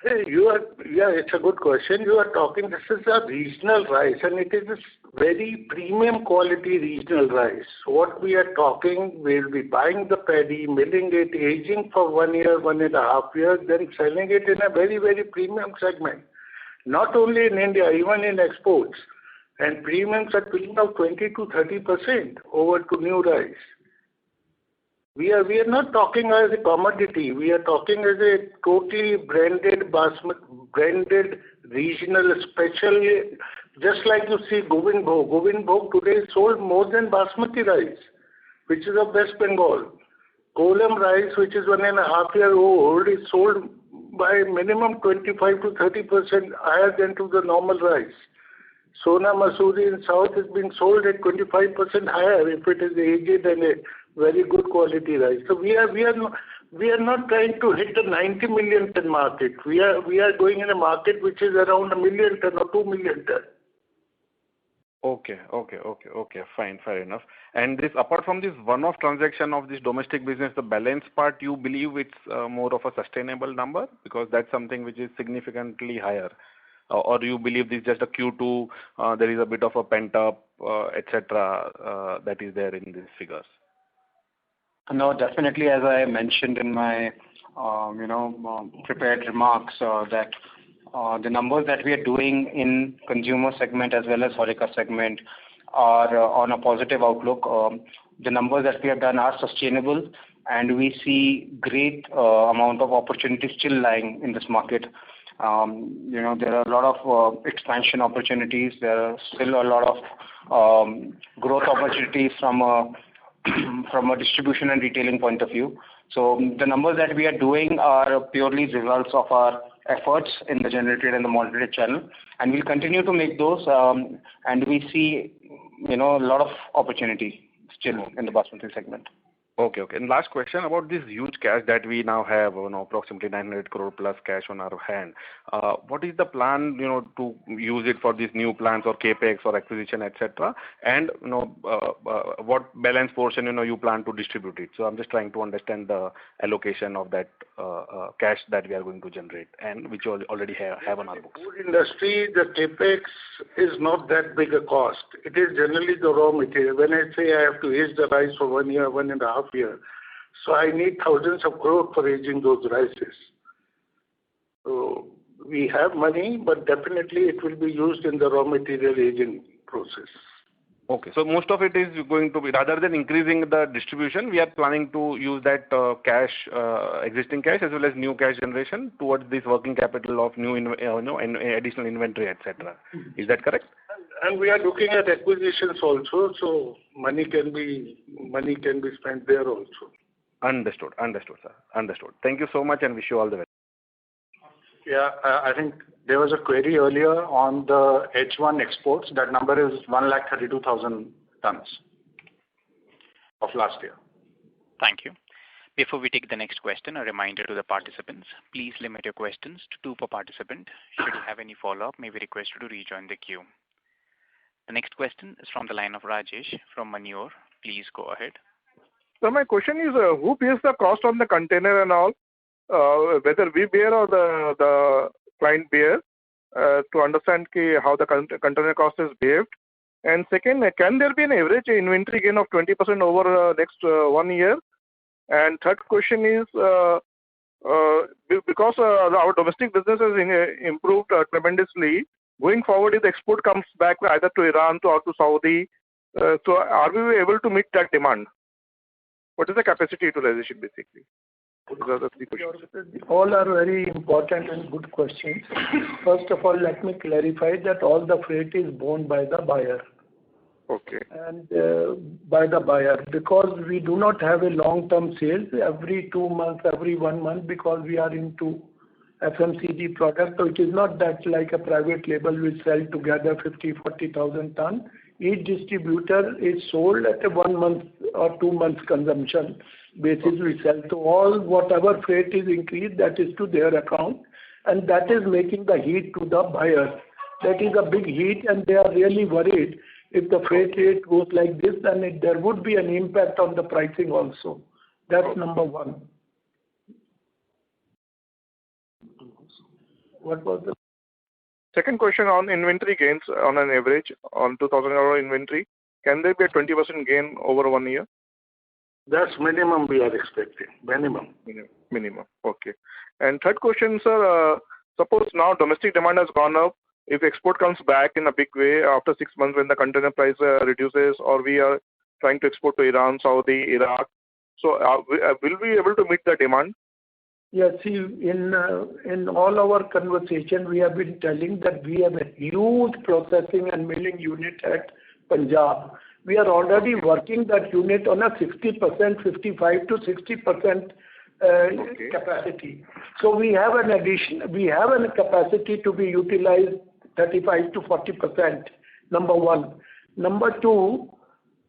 Speaker 3: Hey, it's a good question. You are talking, this is a regional rice and it is a very premium quality regional rice. What we are talking, we'll be buying the paddy, milling it, aging for 1 year, 1.5 years, then selling it in a very, very premium segment. Not only in India, even in exports. And premiums are picking up 20 to 30% over to new rice. We are not talking as a commodity. We are talking as a totally branded branded regional special. Just like you see Govind Bhog. Govind Bhog today is sold more than basmati rice, which is of West Bengal. Kolam rice, which is 1.5 year old, is sold by minimum 25 to 30% higher than to the normal rice. Sona Masuri in South is being sold at 25% higher if it is aged and a very good quality rice. So we are not trying to hit the 90 million ton market. We are going in a market which is around 1 million ton or 2 million ton.
Speaker 7: Okay. Fine, fair enough. And this, apart from this one-off transaction of this domestic business, the balance part, you believe it's more of a sustainable number because that's something which is significantly higher. Or do you believe this is just a Q2, there is a bit of a pent-up, etc., that is there in these figures?
Speaker 4: No, definitely, as I mentioned in my, prepared remarks, that the numbers that we are doing in consumer segment as well as HoReCa segment are on a positive outlook. The numbers that we have done are sustainable, and we see great amount of opportunity still lying in this market. There are a lot of expansion opportunities. There are still a lot of growth opportunities from a distribution and retailing point of view. So the numbers that we are doing are purely results of our efforts in the general trade and the modern trade channel, and we'll continue to make those. And we see, a lot of opportunity still in the basmati segment.
Speaker 7: Okay. And last question about this huge cash that we now have, approximately 900 crore plus cash on our hand. What is the plan, to use it for these new plans or capex or acquisition, etc. And what balance portion, you plan to distribute it. So I'm just trying to understand the allocation of that cash that we are going to generate and which you already have on our books.
Speaker 3: Food industry, the capex is not that big a cost. It is generally the raw material. When I say I have to age the rice for 1 year, 1.5 year, so I need thousands of crores for aging those rices. So we have money, but definitely it will be used in the raw material aging process.
Speaker 7: Okay, so most of it is going to be, rather than increasing the distribution, we are planning to use that cash, existing cash as well as new cash generation towards this working capital of new, additional inventory, etc. Is that correct?
Speaker 3: And we are looking at acquisitions also, so money can be spent there also.
Speaker 7: Understood, sir. Understood. Thank you so much and wish you all the best.
Speaker 5: Yeah, I think there was a query earlier on the H1 exports. That number is 132,000 tons of last year.
Speaker 1: Thank you. Before we take the next question, a reminder to the participants, please limit your questions to 2 per participant. Should you have any follow-up, may we request you to rejoin the queue. The next question is from the line of Rajesh from Manure. Please go ahead.
Speaker 8: So my question is, who bears the cost on the container and all, whether we bear or the client bear, to understand how the container cost is behaved? And second, can there be an average inventory gain of 20% over next 1 year? And third question is, because our domestic business has improved tremendously, going forward, if the export comes back either to Iran or to Saudi, so are we able to meet that demand? What is the capacity utilization basically? Those are the three questions.
Speaker 3: All are very important and good questions. First of all, let me clarify that all the freight is borne by the buyer.
Speaker 8: Okay.
Speaker 3: And by the buyer, because we do not have a long-term sales every 2 months, every 1 month, because we are into FMCG product. So it is not that like a private label we sell together 40,000 ton. Each distributor is sold at a 1 month or 2 months consumption basis we sell. So all whatever freight is increased, that is to their account, and that is making the heat to the buyer. That is a big heat, and they are really worried if the freight rate goes like this, then there would be an impact on the pricing also. That's number one. What was the
Speaker 8: second question on inventory gains on an average on 2,000 euro inventory? Can there be a 20% gain over 1 year?
Speaker 9: That's minimum we are expecting. Minimum.
Speaker 8: Minimum. Okay. And third question, sir, suppose now domestic demand has gone up. If export comes back in a big way after 6 months when the container price reduces, or we are trying to export to Iran, Saudi, Iraq, so will we be able to meet the demand?
Speaker 3: Yes, see, in all our conversation, we have been telling that we have a huge processing and milling unit at Punjab. We are already working that unit on a 60%, 55 to 60% capacity. So we have an addition. We have a capacity to be utilized 35 to 40%. Number one. Number two,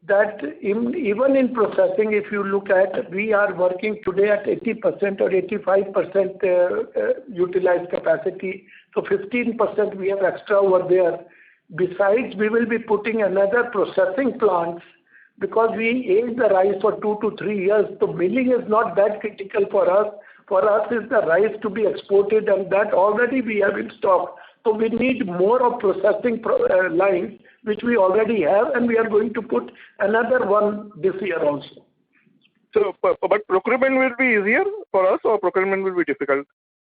Speaker 3: that even in processing, if you look at, we are working today at 80% or 85% utilized capacity. So 15% we have extra over there. Besides, we will be putting another processing plants because we age the rice for 2 to 3 years. So milling is not that critical for us. For us, is the rice to be exported, and that already we have in stock. So we need more of processing lines, which we already have, and we are going to put another one this year also.
Speaker 8: So, but procurement will be easier for us, or procurement will be difficult?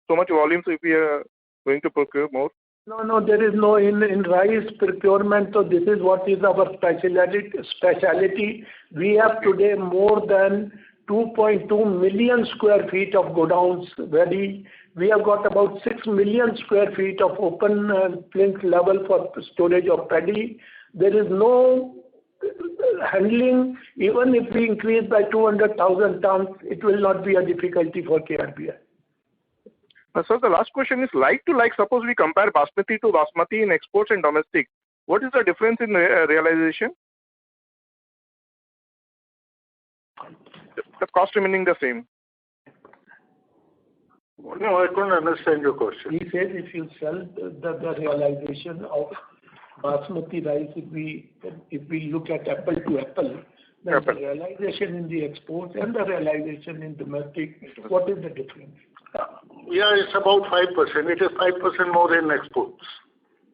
Speaker 8: So much volumes if we are going to procure more?
Speaker 3: No, there is no in rice procurement. So this is what is our speciality. We have today more than 2.2 million square feet of godowns ready. We have got about 6 million square feet of open plinth level for storage of paddy. There is no handling. Even if we increase by 200,000 tons, it will not be a difficulty for KRBL.
Speaker 8: So the last question is like to like. Suppose we compare basmati to basmati in exports and domestic. What is the difference in realization? The cost remaining the same.
Speaker 9: No, I couldn't understand your question.
Speaker 3: He said if you sell the realization of basmati rice, if we look at apple to apple, then the realization in the exports and the realization in domestic, what is the difference?
Speaker 9: Yeah, it's about 5%. It is 5% more in exports.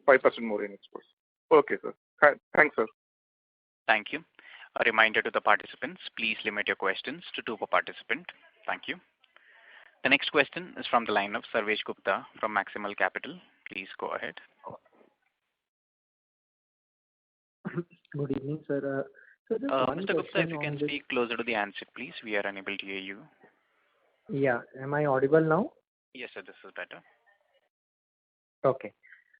Speaker 8: 5% more in exports. Okay, sir. Thanks, sir.
Speaker 1: Thank you. A reminder to the participants, please limit your questions to 2 per participant. Thank you. The next question is from the line of Sarvesh Gupta from Maximal Capital. Please go ahead.
Speaker 10: Good evening, sir.
Speaker 1: Mr. Gupta, if you can speak closer to the handset, please. We are unable to hear you.
Speaker 10: Yeah. Am I audible now?
Speaker 1: Yes, sir. This is better.
Speaker 10: Okay.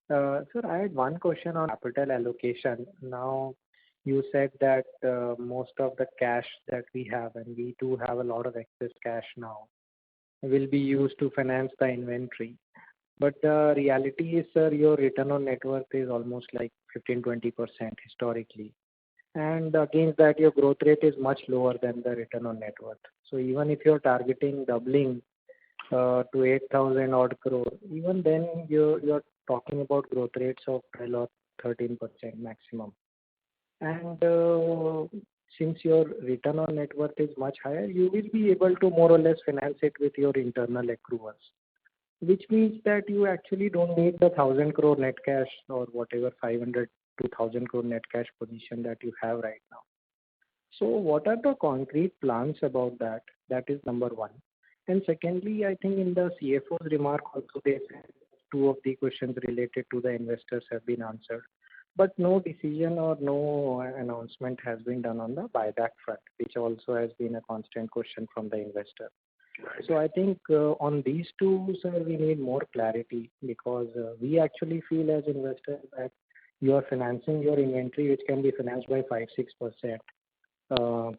Speaker 10: Sir, I had one question on capital allocation. Now, you said that most of the cash that we have, and we do have a lot of excess cash now, will be used to finance the inventory. But the reality is, sir, your return on net worth is almost like 15-20% historically. And against that, your growth rate is much lower than the return on net worth. So even if you're targeting doubling to 8,000 odd crore, even then you're talking about growth rates of 12 or 13% maximum. And since your return on net worth is much higher, you will be able to more or less finance it with your internal accruals, which means that you actually don't need the 1,000 crore net cash or whatever 500 to 1,000 crore net cash position that you have right now. So what are the concrete plans about that? That is number one. And secondly, I think in the CFO's remark also they said two of the questions related to the investors have been answered. But no decision or no announcement has been done on the buyback front, which also has been a constant question from the investor. Right. So I think on these two, sir, we need more clarity because we actually feel as investors that you are financing your inventory, which can be financed by 5-6%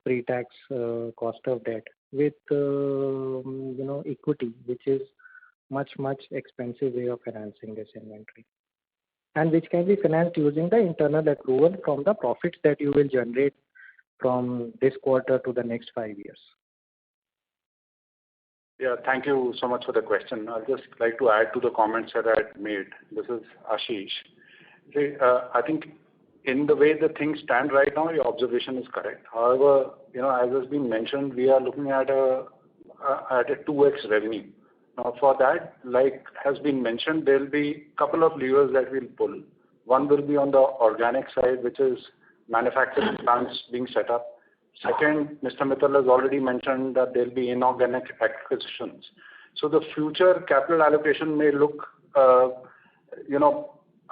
Speaker 10: pre-tax cost of debt with equity, which is much expensive way of financing this inventory, and which can be financed using the internal accrual from the profits that you will generate from this quarter to the next 5 years.
Speaker 5: Yeah, thank you so much for the question. I'd just like to add to the comments that I had made. This is Ashish. I think in the way the things stand right now, your observation is correct. However, as has been mentioned, we are looking at a 2x revenue. Now, for that, like has been mentioned, there will be a couple of levers that we'll pull. One will be on the organic side, which is manufacturing plants being set up. Second, Mr. Mittal has already mentioned that there will be inorganic acquisitions. So the future capital allocation may look, a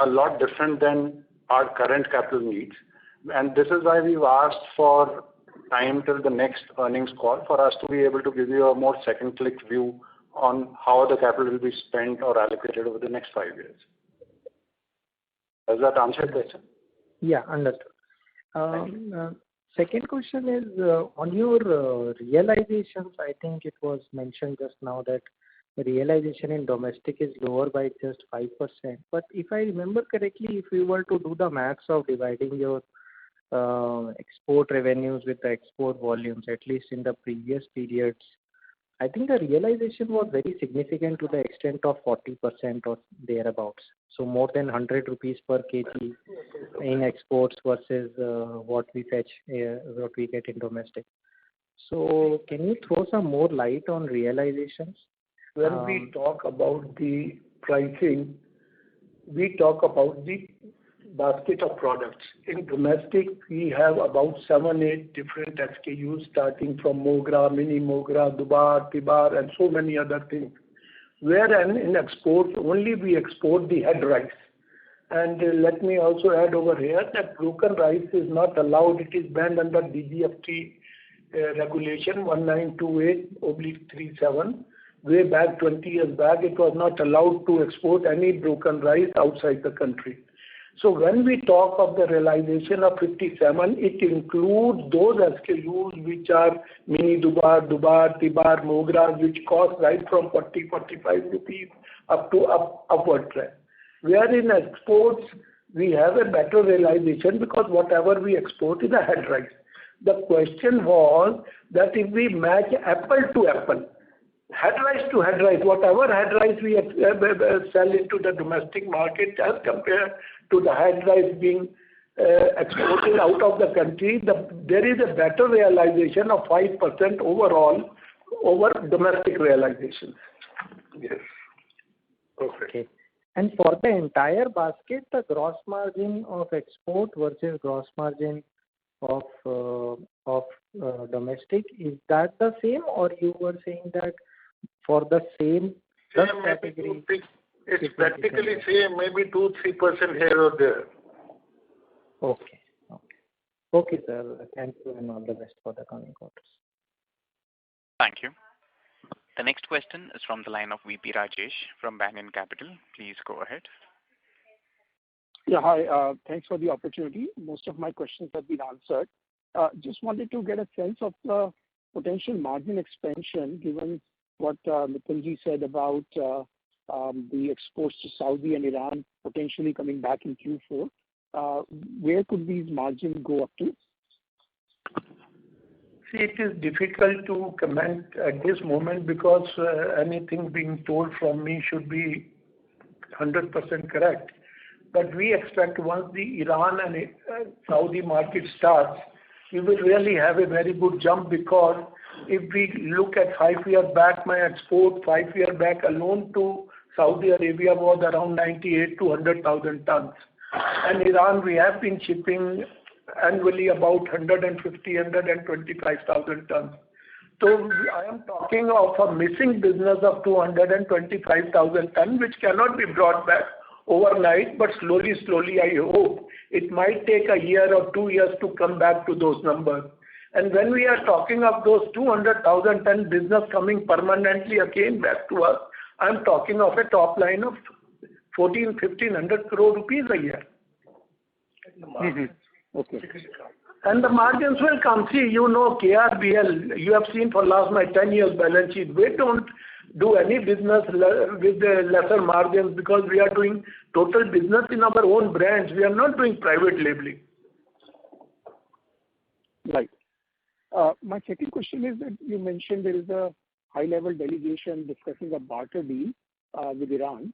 Speaker 5: lot different than our current capital needs. And this is why we've asked for time till the next earnings call for us to be able to give you a more second-click view on how the capital will be spent or allocated over the next 5 years. Does that answer your question?
Speaker 10: Yeah, understood. Second question is on your realizations. I think it was mentioned just now that the realization in domestic is lower by just 5%. But if I remember correctly, if we were to do the maths of dividing your export revenues with the export volumes, at least in the previous periods, I think the realization was very significant to the extent of 40% or thereabouts. So more than 100 rupees per kg in exports versus what we get in domestic. So can you throw some more light on realizations?
Speaker 3: When we talk about the pricing, we talk about the basket of products. In domestic, we have about 7-8 different SKUs starting from Mogra, Mini Mogra, Dubar, Tibar, and so many other things. Whereas in exports, only we export the head rice. And let me also add over here that broken rice is not allowed. It is banned under DGFT regulation 1928/37. Way back 20 years back, it was not allowed to export any broken rice outside the country. So when we talk of the realization of 57, it includes those SKUs which are Mini Dubar, Tibar, Mogra, which cost right from 40-45 rupees up to upward trend. Where in exports, we have a better realization because whatever we export is a head rice. The question was that if we match apple to apple, head rice to head rice, whatever head rice we sell into the domestic market as compared to the head rice being exported out of the country, there is a better realization of 5% overall over domestic realization.
Speaker 9: Yes. Perfect.
Speaker 10: Okay. And for the entire basket, the gross margin of export versus gross margin of domestic, is that the same, or you were saying that for the same category?
Speaker 9: It's practically same, maybe 2-3% here or there.
Speaker 10: Okay, sir. Thank you and all the best for the coming quarters.
Speaker 1: Thank you. The next question is from the line of VP Rajesh from Banyan Capital. Please go ahead.
Speaker 11: Yeah, hi. Thanks for the opportunity. Most of my questions have been answered. Just wanted to get a sense of the potential margin expansion given what Mittalji said about the exports to Saudi and Iran potentially coming back in Q4. Where could these margins go up to?
Speaker 3: See, it is difficult to comment at this moment because anything being told from me should be 100% correct. But we expect once the Iran and Saudi market starts, we will really have a very good jump, because if we look at 5 years back, my export 5 years back alone to Saudi Arabia was around 98 to 100,000 tons. And Iran, we have been shipping annually about 125,000 tons. So I am talking of a missing business of 225,000 tons, which cannot be brought back overnight, but slowly, I hope it might take a year or 2 years to come back to those numbers. And when we are talking of those 200,000 ton business coming permanently again back to us, I'm talking of a top line of 1,500 crore rupees a year.
Speaker 11: Okay.
Speaker 3: And the margins will come. See, you know, KRBL, you have seen for last my 10 years balance sheet, we don't do any business with the lesser margins, because we are doing total business in our own brands. We are not doing private labeling.
Speaker 11: Right. My second question is that you mentioned there is a high-level delegation discussing a barter deal with Iran.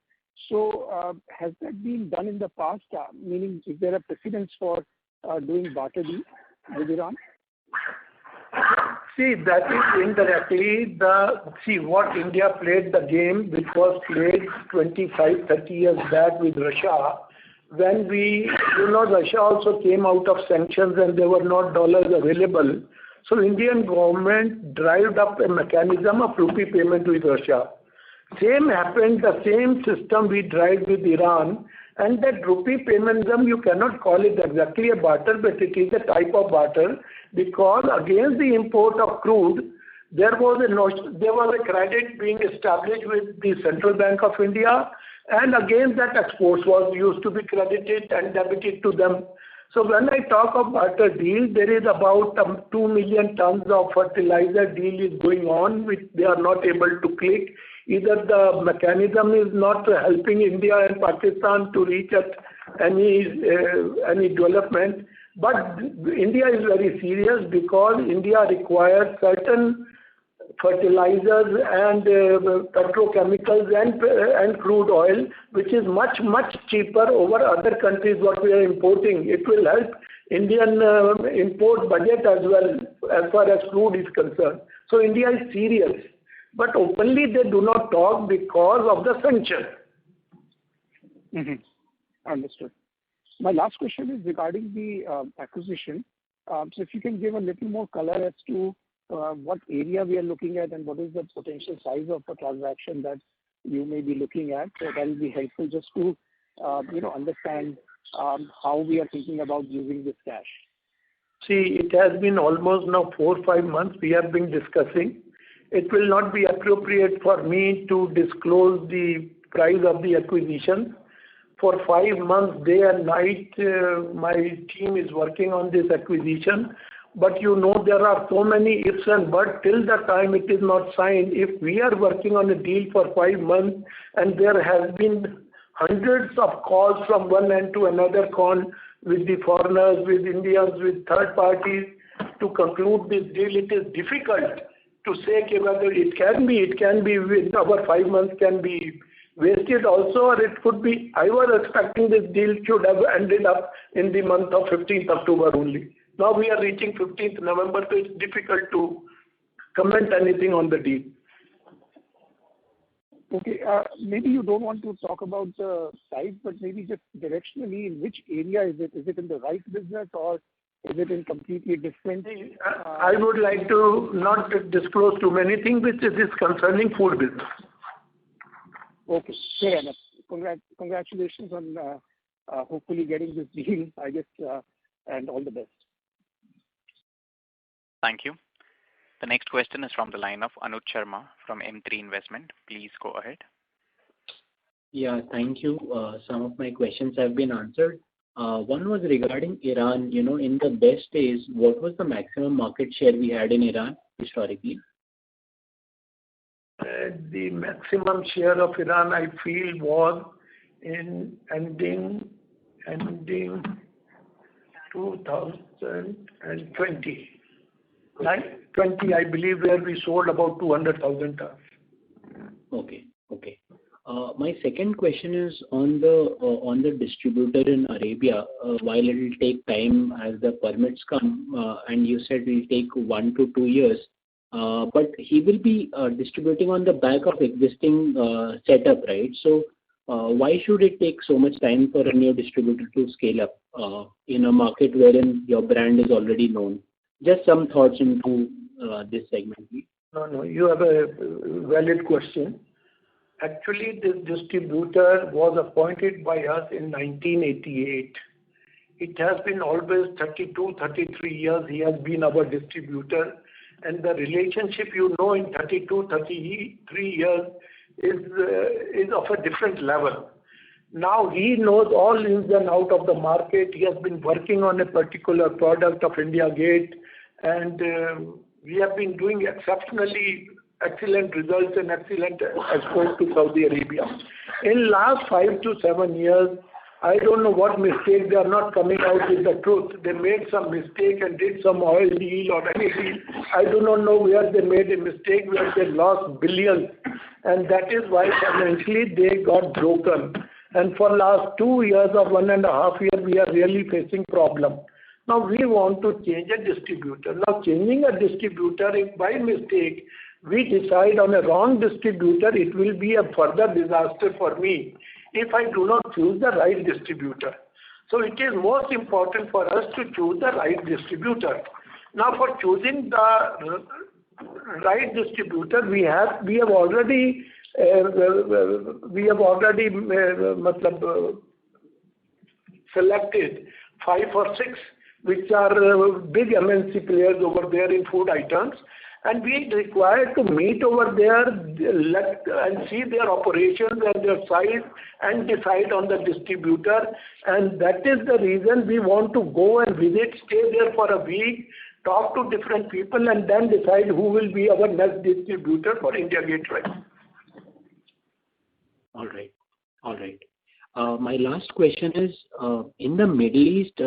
Speaker 11: So has that been done in the past? Meaning, is there a precedence for doing barter deal with Iran?
Speaker 3: See, that is indirectly what India played the game, which was played 25, 30 years back with Russia. When Russia also came out of sanctions and there were not dollars available. So Indian government drived up a mechanism of rupee payment with Russia. Same happened, the same system we drive with Iran, and that rupee payment, you cannot call it exactly a barter, but it is a type of barter, because against the import of crude, there was a credit being established with the Central Bank of India, and against that exports was used to be credited and debited to them. So when I talk of barter deal, there is about 2 million tons of fertilizer deal is going on, which they are not able to click. Either the mechanism is not helping India and Pakistan to reach at any development. But India is very serious, because India requires certain fertilizers and petrochemicals and crude oil, which is much cheaper over other countries what we are importing. It will help Indian import budget as well, as far as crude is concerned. So India is serious, but openly they do not talk because of the sanction.
Speaker 11: Understood. My last question is regarding the acquisition. So if you can give a little more color as to what area we are looking at and what is the potential size of the transaction that you may be looking at, so that will be helpful just to understand how we are thinking about using this cash.
Speaker 3: See, it has been almost now 4 or 5 months we have been discussing. It will not be appropriate for me to disclose the price of the acquisition. For 5 months, day and night, my team is working on this acquisition. But there are so many ifs and buts till the time it is not signed. If we are working on a deal for 5 months and there has been hundreds of calls from one end to another con with the foreigners, with Indians, with third parties to conclude this deal, it is difficult to say whether it can be with our 5 months can be wasted also, or it could be. I was expecting this deal should have ended up in the month of 15th October only. Now we are reaching 15th November, so it's difficult to comment anything on the deal.
Speaker 11: Okay, maybe you don't want to talk about the size, but maybe just directionally, in which area is it? Is it in the rice business or is it in completely different?
Speaker 3: I would like to not disclose too many things, which is concerning food business.
Speaker 11: Okay, fair enough. Congratulations on hopefully getting this deal, I guess, and all the best.
Speaker 1: Thank you. The next question is from the line of Anuj Sharma from M3 Investment. Please go ahead.
Speaker 12: Yeah, thank you. Some of my questions have been answered. One was regarding Iran. In the best days, what was the maximum market share we had in Iran historically?
Speaker 3: The maximum share of Iran, I feel, was in ending 2020. 20, I believe, where we sold about 200,000 tons.
Speaker 12: Okay. My second question is on the distributor in Arabia. While it will take time as the permits come, and you said it will take 1 to 2 years, but he will be distributing on the back of existing setup, right? So why should it take so much time for a new distributor to scale up in a market wherein your brand is already known? Just some thoughts into this segment, please.
Speaker 3: No, you have a valid question. Actually, this distributor was appointed by us in 1988. It has been always 32, 33 years he has been our distributor, and the relationship in 32, 33 years is of a different level. Now he knows all ins and out of the market. He has been working on a particular product of India Gate, and we have been doing exceptionally excellent results and excellent export to Saudi Arabia. In last 5 to 7 years, I don't know what mistake, they are not coming out with the truth. They made some mistake and did some oil deal or any deal. I do not know where they made a mistake, where they lost billions. And that is why financially they got broken. And for last 2 years or 1.5 years, we are really facing problem. Now we want to change a distributor. Now changing a distributor, if by mistake we decide on a wrong distributor, it will be a further disaster for me if I do not choose the right distributor. So it is most important for us to choose the right distributor. Now for choosing the right distributor, we have already selected 5 or 6 which are big MNC players over there in food items, and we require to meet over there and see their operations and their size and decide on the distributor. And that is the reason we want to go and visit, stay there for a week, talk to different people, and then decide who will be our next distributor for India Gate rice.
Speaker 12: All right. My last question is, in the Middle East,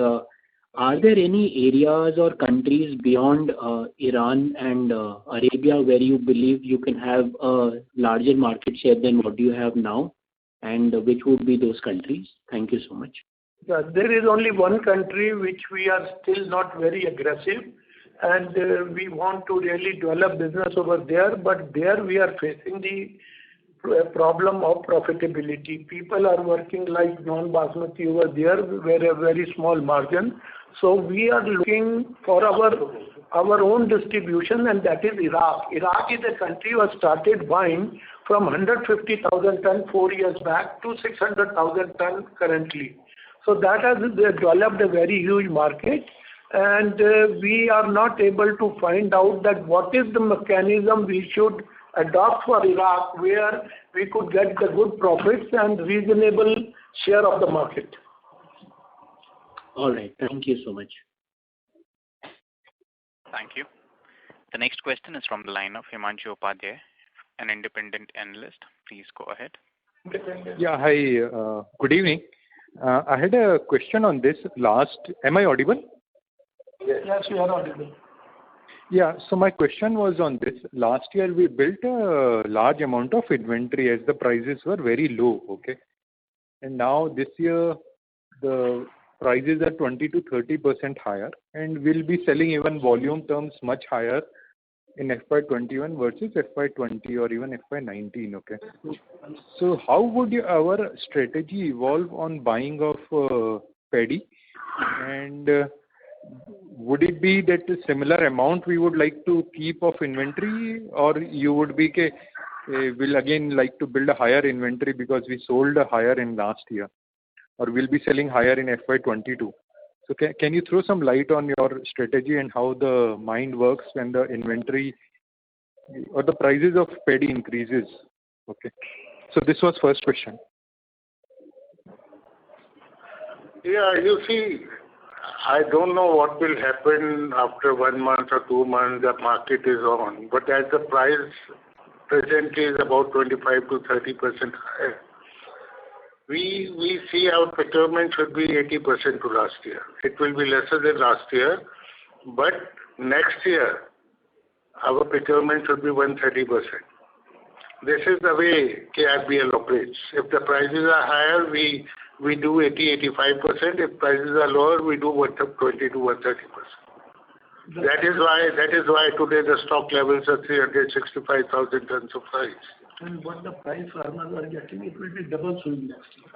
Speaker 12: are there any areas or countries beyond Iran and Arabia where you believe you can have a larger market share than what you have now? And which would be those countries? Thank you so much.
Speaker 3: Yeah, there is only one country which we are still not very aggressive, and we want to really develop business over there, but there we are facing the problem of profitability. People are working like non-basmati over there, where a very small margin. So we are looking for our own distribution, and that is Iraq. Iraq is a country who has started buying from 150,000 ton 4 years back to 600,000 ton currently. So that has developed a very huge market, and we are not able to find out that what is the mechanism we should adopt for Iraq, where we could get the good profits and reasonable share of the market.
Speaker 12: All right. Thank you so much.
Speaker 1: Thank you. The next question is from the line of Himanshu Upadhyay, an independent analyst. Please go ahead.
Speaker 13: Yeah, hi. Good evening. I had a question on this last. Am I audible?
Speaker 3: Yes, you are audible.
Speaker 13: Yeah, so my question was on this. Last year we built a large amount of inventory as the prices were very low, okay? And now this year the prices are 20 to 30% higher, and we'll be selling even volume terms much higher in FY21 versus FY20 or even FY19, okay? So how would our strategy evolve on buying of paddy, and would it be that a similar amount we would like to keep of inventory, or you would be will again like to build a higher inventory because we sold higher in last year, or will be selling higher in FY22? So can you throw some light on your strategy and how the mind works when the inventory or the prices of paddy increases? Okay. So this was first question.
Speaker 9: Yeah, you see, I don't know what will happen after 1 month or 2 months the market is on, but as the price presently is about 25 to 30% higher, we see our procurement should be 80% to last year. It will be lesser than last year, but next year our procurement should be 130%. This is the way KRBL operates. If the prices are higher, we do 80-85%. If prices are lower, we do 20 to 30%. That is why today the stock levels are 365,000 tons of rice.
Speaker 3: And what the price farmers are getting, it will be double soon next year.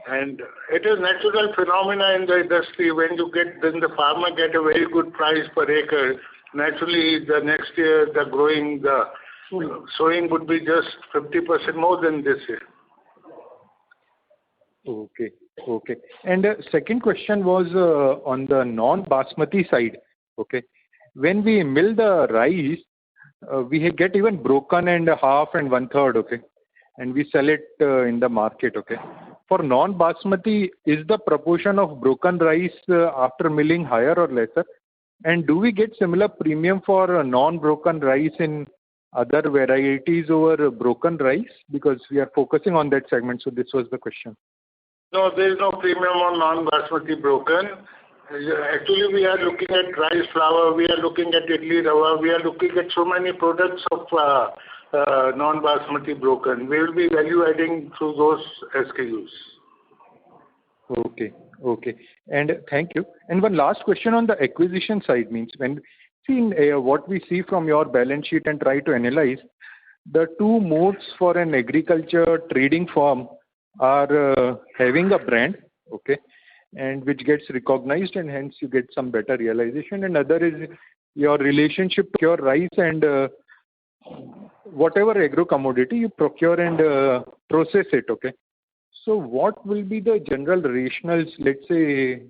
Speaker 9: And it is natural phenomena in the industry. When the farmer get a very good price per acre, naturally the next year the sowing would be just 50% more than this year.
Speaker 13: Okay. And second question was on the non-basmati side. Okay. When we mill the rice, we get even broken and half and 1/3. Okay. And we sell it in the market. Okay. For non-basmati, is the proportion of broken rice after milling higher or lesser? And do we get similar premium for non-broken rice in other varieties over broken rice? Because we are focusing on that segment, so this was the question.
Speaker 9: No, there is no premium on non-basmati broken. Actually, we are looking at rice flour, we are looking at idli rava, we are looking at so many products of non-basmati broken. We will be value adding through those SKUs.
Speaker 13: Okay. And thank you. And one last question on the acquisition side means what we see from your balance sheet and try to analyze, the two modes for an agriculture trading firm are having a brand, okay, and which gets recognized and hence you get some better realization, and other is your relationship to your rice and whatever agro commodity you procure and process it, okay. So what will be the general rationales, let's say,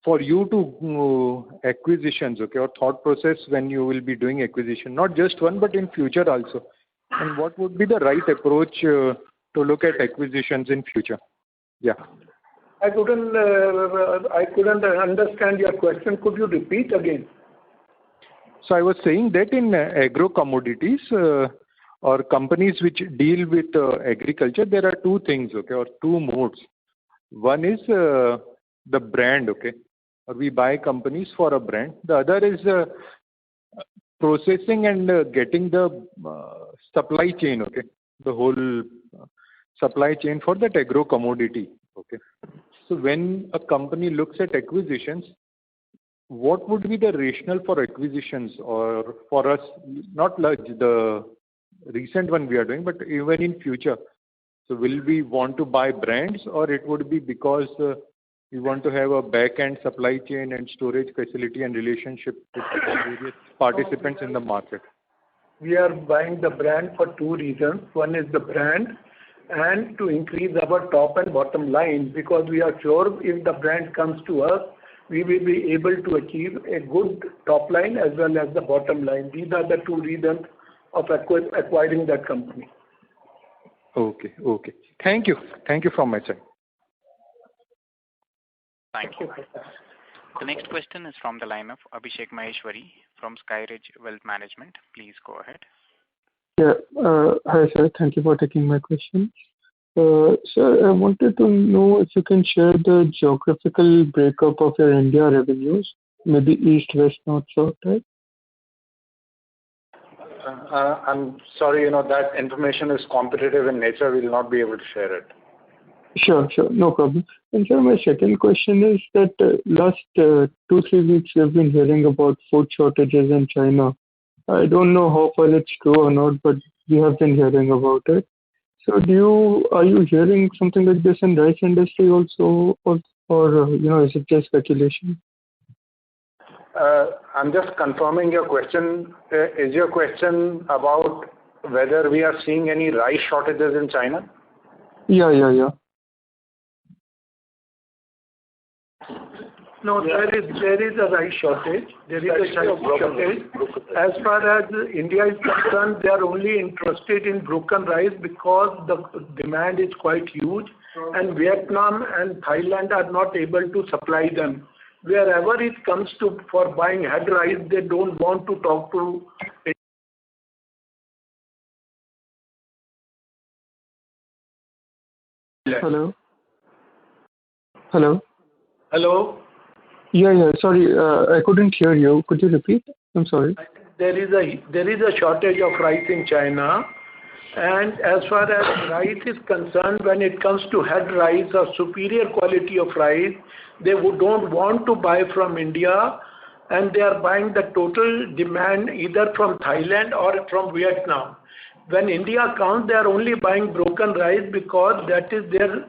Speaker 13: for you to acquisitions, okay, or thought process when you will be doing acquisition, not just one but in future also, and what would be the right approach to look at acquisitions in future? Yeah.
Speaker 3: I couldn't understand your question. Could you repeat again?
Speaker 13: So I was saying that in agro commodities or companies which deal with agriculture, there are two things, okay, or two modes. One is the brand, okay, or we buy companies for a brand. The other is processing and getting the supply chain, okay, the whole supply chain for that agro commodity, okay. So when a company looks at acquisitions, what would be the rationale for acquisitions, or for us, not like the recent one we are doing, but even in future? So will we want to buy brands, or it would be because we want to have a back-end supply chain and storage facility and relationship with various participants in the market?
Speaker 3: We are buying the brand for two reasons. One is the brand and to increase our top and bottom line, because we are sure if the brand comes to us, we will be able to achieve a good top line as well as the bottom line. These are the two reasons of acquiring that company.
Speaker 13: Okay. Thank you from my side.
Speaker 1: Thank you. The next question is from the line of Abhishek Maheshwari from Skyridge Wealth Management. Please go ahead.
Speaker 14: Yeah. Hi, sir. Thank you for taking my question. Sir, I wanted to know if you can share the geographical breakup of your India revenues, maybe east, west, north, south, right?
Speaker 5: I'm sorry, that information is competitive in nature. We will not be able to share it.
Speaker 14: Sure. No problem. And sir, my second question is that last 2-3 weeks we have been hearing about food shortages in China. I don't know how far it's true or not, but we have been hearing about it. So are you hearing something like this in rice industry also, or is it just speculation?
Speaker 5: I'm just confirming your question. Is your question about whether we are seeing any rice shortages in China?
Speaker 14: Yeah.
Speaker 3: No, there is a rice shortage. There is a shortage. As far as India is concerned, they are only interested in broken rice because the demand is quite huge, and Vietnam and Thailand are not able to supply them. Wherever it comes to for buying head rice, they don't want to talk to. Hello.
Speaker 14: Yeah. Sorry, I couldn't hear you. Could you repeat? I'm sorry.
Speaker 3: There is a shortage of rice in China, And as far as rice is concerned, when it comes to head rice or superior quality of rice, they don't want to buy from India, and they are buying the total demand either from Thailand or from Vietnam. When India comes, they are only buying broken rice because that is their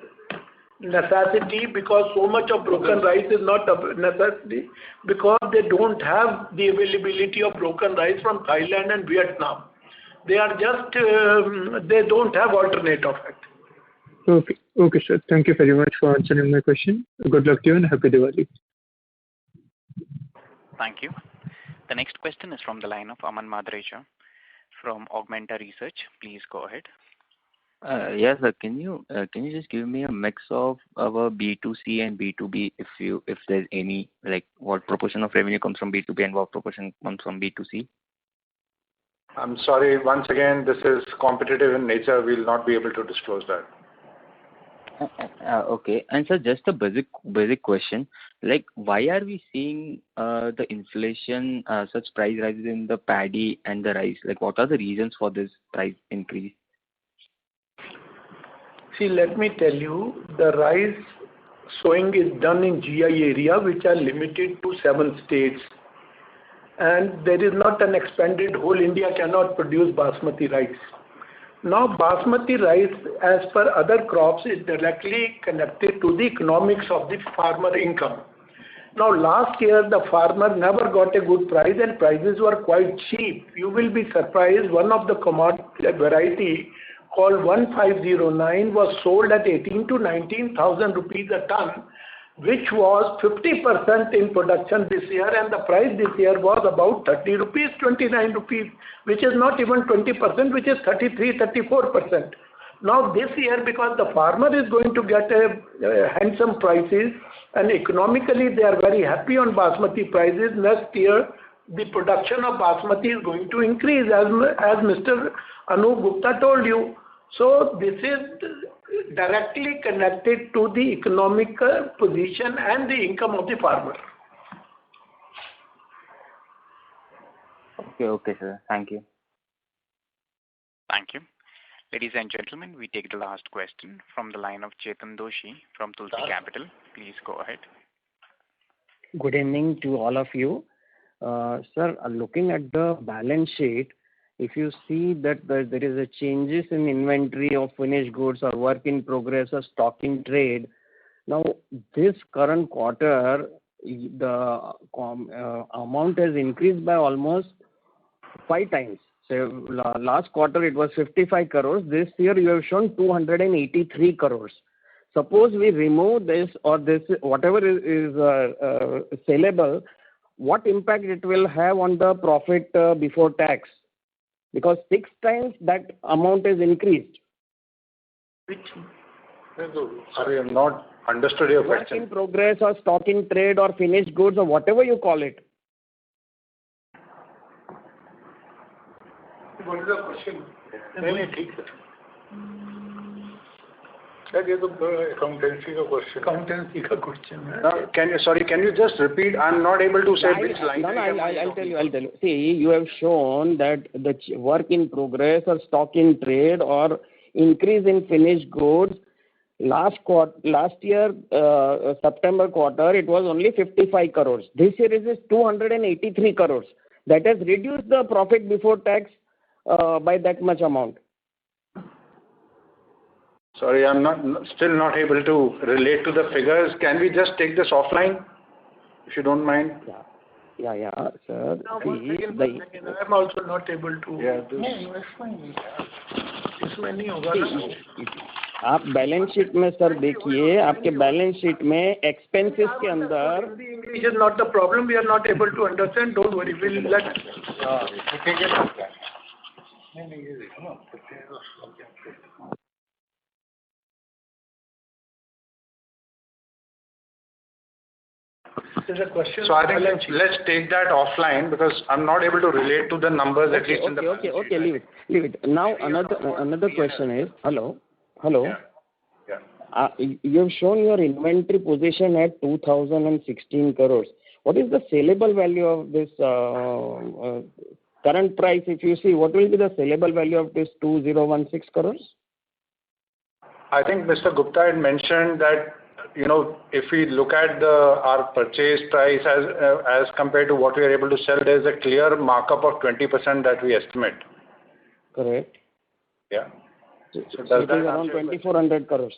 Speaker 3: necessity, because so much of broken rice is not a necessity, because they don't have the availability of broken rice from Thailand and Vietnam. They are just, they don't have alternate of it.
Speaker 14: Okay. Okay, sir. Thank you very much for answering my question. Good luck to you and happy Diwali.
Speaker 1: Thank you. The next question is from the line of Aman Madreja from Augmenta Research. Please go ahead.
Speaker 15: Yes, sir. Can you just give me a mix of our B2C and B2B, if there's any, like what proportion of revenue comes from B2B and what proportion comes from B2C?
Speaker 5: I'm sorry, once again, this is competitive in nature. We'll not be able to disclose that.
Speaker 15: Okay. And sir, just a basic question, like why are we seeing the inflation, such price rises in the paddy and the rice? Like what are the reasons for this price increase?
Speaker 3: See, let me tell you, the rice sowing is done in GI area, which are limited to 7 states. And there is not an expanded whole India cannot produce basmati rice. Now, basmati rice, as per other crops, is directly connected to the economics of the farmer income. Now, last year, the farmer never got a good price and prices were quite cheap. You will be surprised, one of the commodity variety called 1509 was sold at 18 to 19,000 rupees a ton, which was 50% in production this year, and the price this year was about 30 rupees, 29 rupees, which is not even 20%, which is 33, 34%. Now this year, because the farmer is going to get a handsome prices, and economically they are very happy on basmati prices, next year the production of basmati is going to increase, as Mr. Anup Gupta told you. So this is directly connected to the economic position and the income of the farmer.
Speaker 15: Okay, sir. Thank you.
Speaker 1: Thank you. Ladies and gentlemen, we take the last question from the line of Chetan Doshi from Tulsi Capital. Please go ahead.
Speaker 16: Good evening to all of you. Sir, looking at the balance sheet, if you see that there is a changes in inventory of finished goods or work in progress or stock in trade. Now, this current quarter, the amount has increased by almost 5 times. So last quarter it was 55 crores. This year you have shown 283 crores. Suppose we remove this or this, whatever is sellable, what impact it will have on the profit before tax? Because 6 times that amount is increased.
Speaker 5: Sorry, I'm not understood your question.
Speaker 16: Work in progress or stock in trade or finished goods or whatever you call it.
Speaker 3: What is the question? Accountancy question.
Speaker 5: Can you just repeat? I'm not able to say which line.
Speaker 16: No, I'll tell you. See, you have shown that the work in progress or stock in trade or increase in finished goods, last year, September quarter, it was only 55 crores. This year it is 283 crores. That has reduced the profit before tax by that much amount.
Speaker 5: Sorry, I'm still not able to relate to the figures. Can we just take this offline, if you don't mind?
Speaker 16: Yeah, sir.
Speaker 3: I'm also not able to. इसमें नहीं होगा ना.
Speaker 16: आप balance sheet में sir देखिए, आपके balance sheet में expenses के अंदर.
Speaker 3: English is not the problem. We are not able to understand. Don't worry. We'll let.
Speaker 5: So I think let's take that offline because I'm not able to relate to the numbers at least in the.
Speaker 16: Okay. Leave it. Now another question is, hello.
Speaker 5: Yeah.
Speaker 16: You have shown your inventory position at 2016 crores. What is the saleable value of this current price, if you see, what will be the sellable value of this 2016 crores?
Speaker 5: I think Mr. Gupta had mentioned that, if we look at our purchase price as compared to what we are able to sell, there's a clear markup of 20% that we estimate.
Speaker 16: Correct.
Speaker 5: Yeah.
Speaker 16: So it is around 2,400 crores.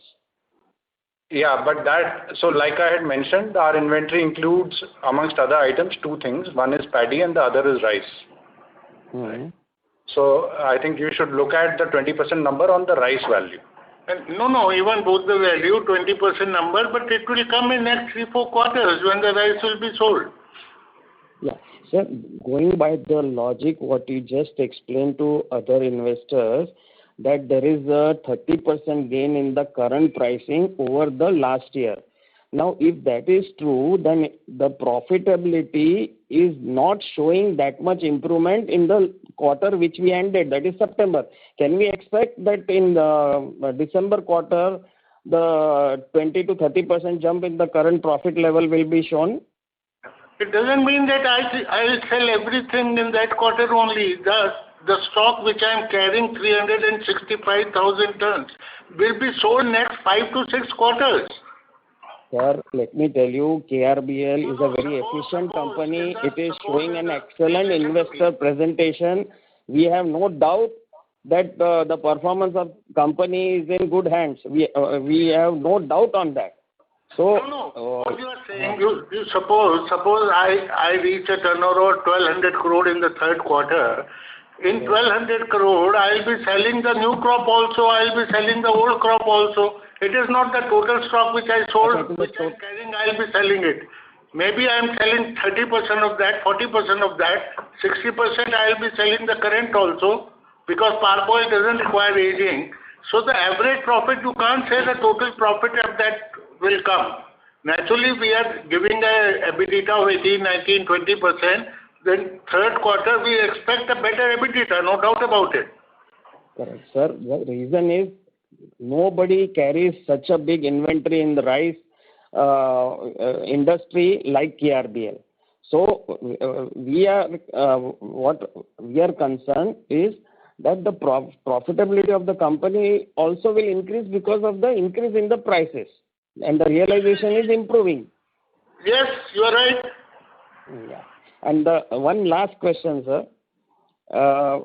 Speaker 5: Yeah, but like I had mentioned, our inventory includes, amongst other items, two things. One is paddy and the other is rice.
Speaker 16: Mm-hmm.
Speaker 5: So I think you should look at the 20% number on the rice value.
Speaker 9: No, even both the value, 20% number, but it will come in next 3-4 quarters when the rice will be sold.
Speaker 16: Yeah. Sir, going by the logic what you just explained to other investors, that there is a 30% gain in the current pricing over the last year. Now, if that is true, then the profitability is not showing that much improvement in the quarter which we ended, that is September. Can we expect that in the December quarter, the 20 to 30% jump in the current profit level will be shown?
Speaker 9: It doesn't mean that I'll sell everything in that quarter only. The stock which I am carrying, 365,000 tons, will be sold next 5 to 6 quarters.
Speaker 16: Sir, let me tell you, KRBL is a very efficient company. It is showing an excellent investor presentation. We have no doubt that the performance of company is in good hands. We have no doubt on that. So,
Speaker 9: what you are saying, you suppose I reach a turnover of 1,200 crore in the third quarter. In 1,200 crore, I'll be selling the new crop also, I'll be selling the old crop also. It is not the total stock which I sold, which I'm carrying, I'll be selling it. Maybe I'm selling 30% of that, 40% of that, 60% I'll be selling the current also, because parboil doesn't require aging. So the average profit, you can't say the total profit of that will come. Naturally, we are giving a EBITDA of 18, 19, 20%. Then third quarter, we expect a better EBITDA, no doubt about it.
Speaker 16: Correct, sir. The reason is nobody carries such a big inventory in the rice industry like KRBL. So what we are concerned is that the profitability of the company also will increase because of the increase in the prices, and the realization is improving.
Speaker 9: Yes, you are right.
Speaker 16: Yeah. And one last question, sir.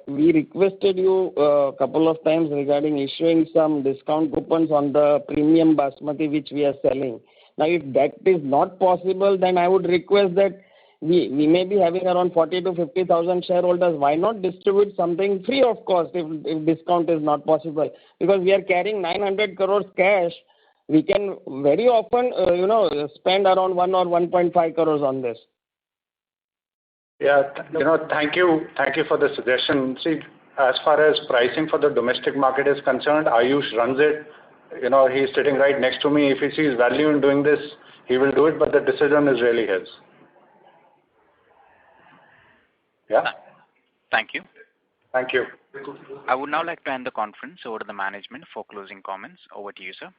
Speaker 16: We requested you a couple of times regarding issuing some discount coupons on the premium basmati which we are selling. Now, if that is not possible, then I would request that we may be having around 40 to 50,000 shareholders. Why not distribute something free of cost if discount is not possible? Because we are carrying 900 crores cash. We can very often, spend around 1 or 1.5 crores on this.
Speaker 5: Yeah, thank you for the suggestion. See, as far as pricing for the domestic market is concerned, Ayush runs it. He's sitting right next to me. If he sees value in doing this, he will do it, but the decision is really his. Yeah?
Speaker 1: Thank you.
Speaker 5: Thank you.
Speaker 1: I would now like to end the conference over to the management for closing comments. Over to you, sir.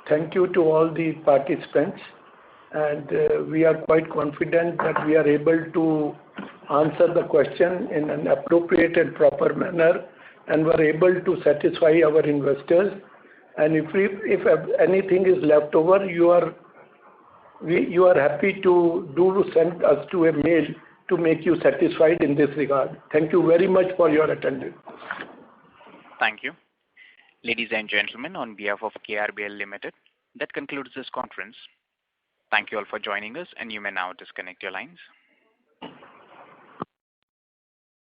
Speaker 3: Thank you to all the participants, and we are quite confident that we are able to answer the question in an appropriate and proper manner, and were able to satisfy our investors. And if anything is left over, you are happy to send us to a mail to make you satisfied in this regard. Thank you very much for your attendance.
Speaker 1: Thank you. Ladies and gentlemen, on behalf of KRBL Limited, that concludes this conference. Thank you all for joining us, and you may now disconnect your lines.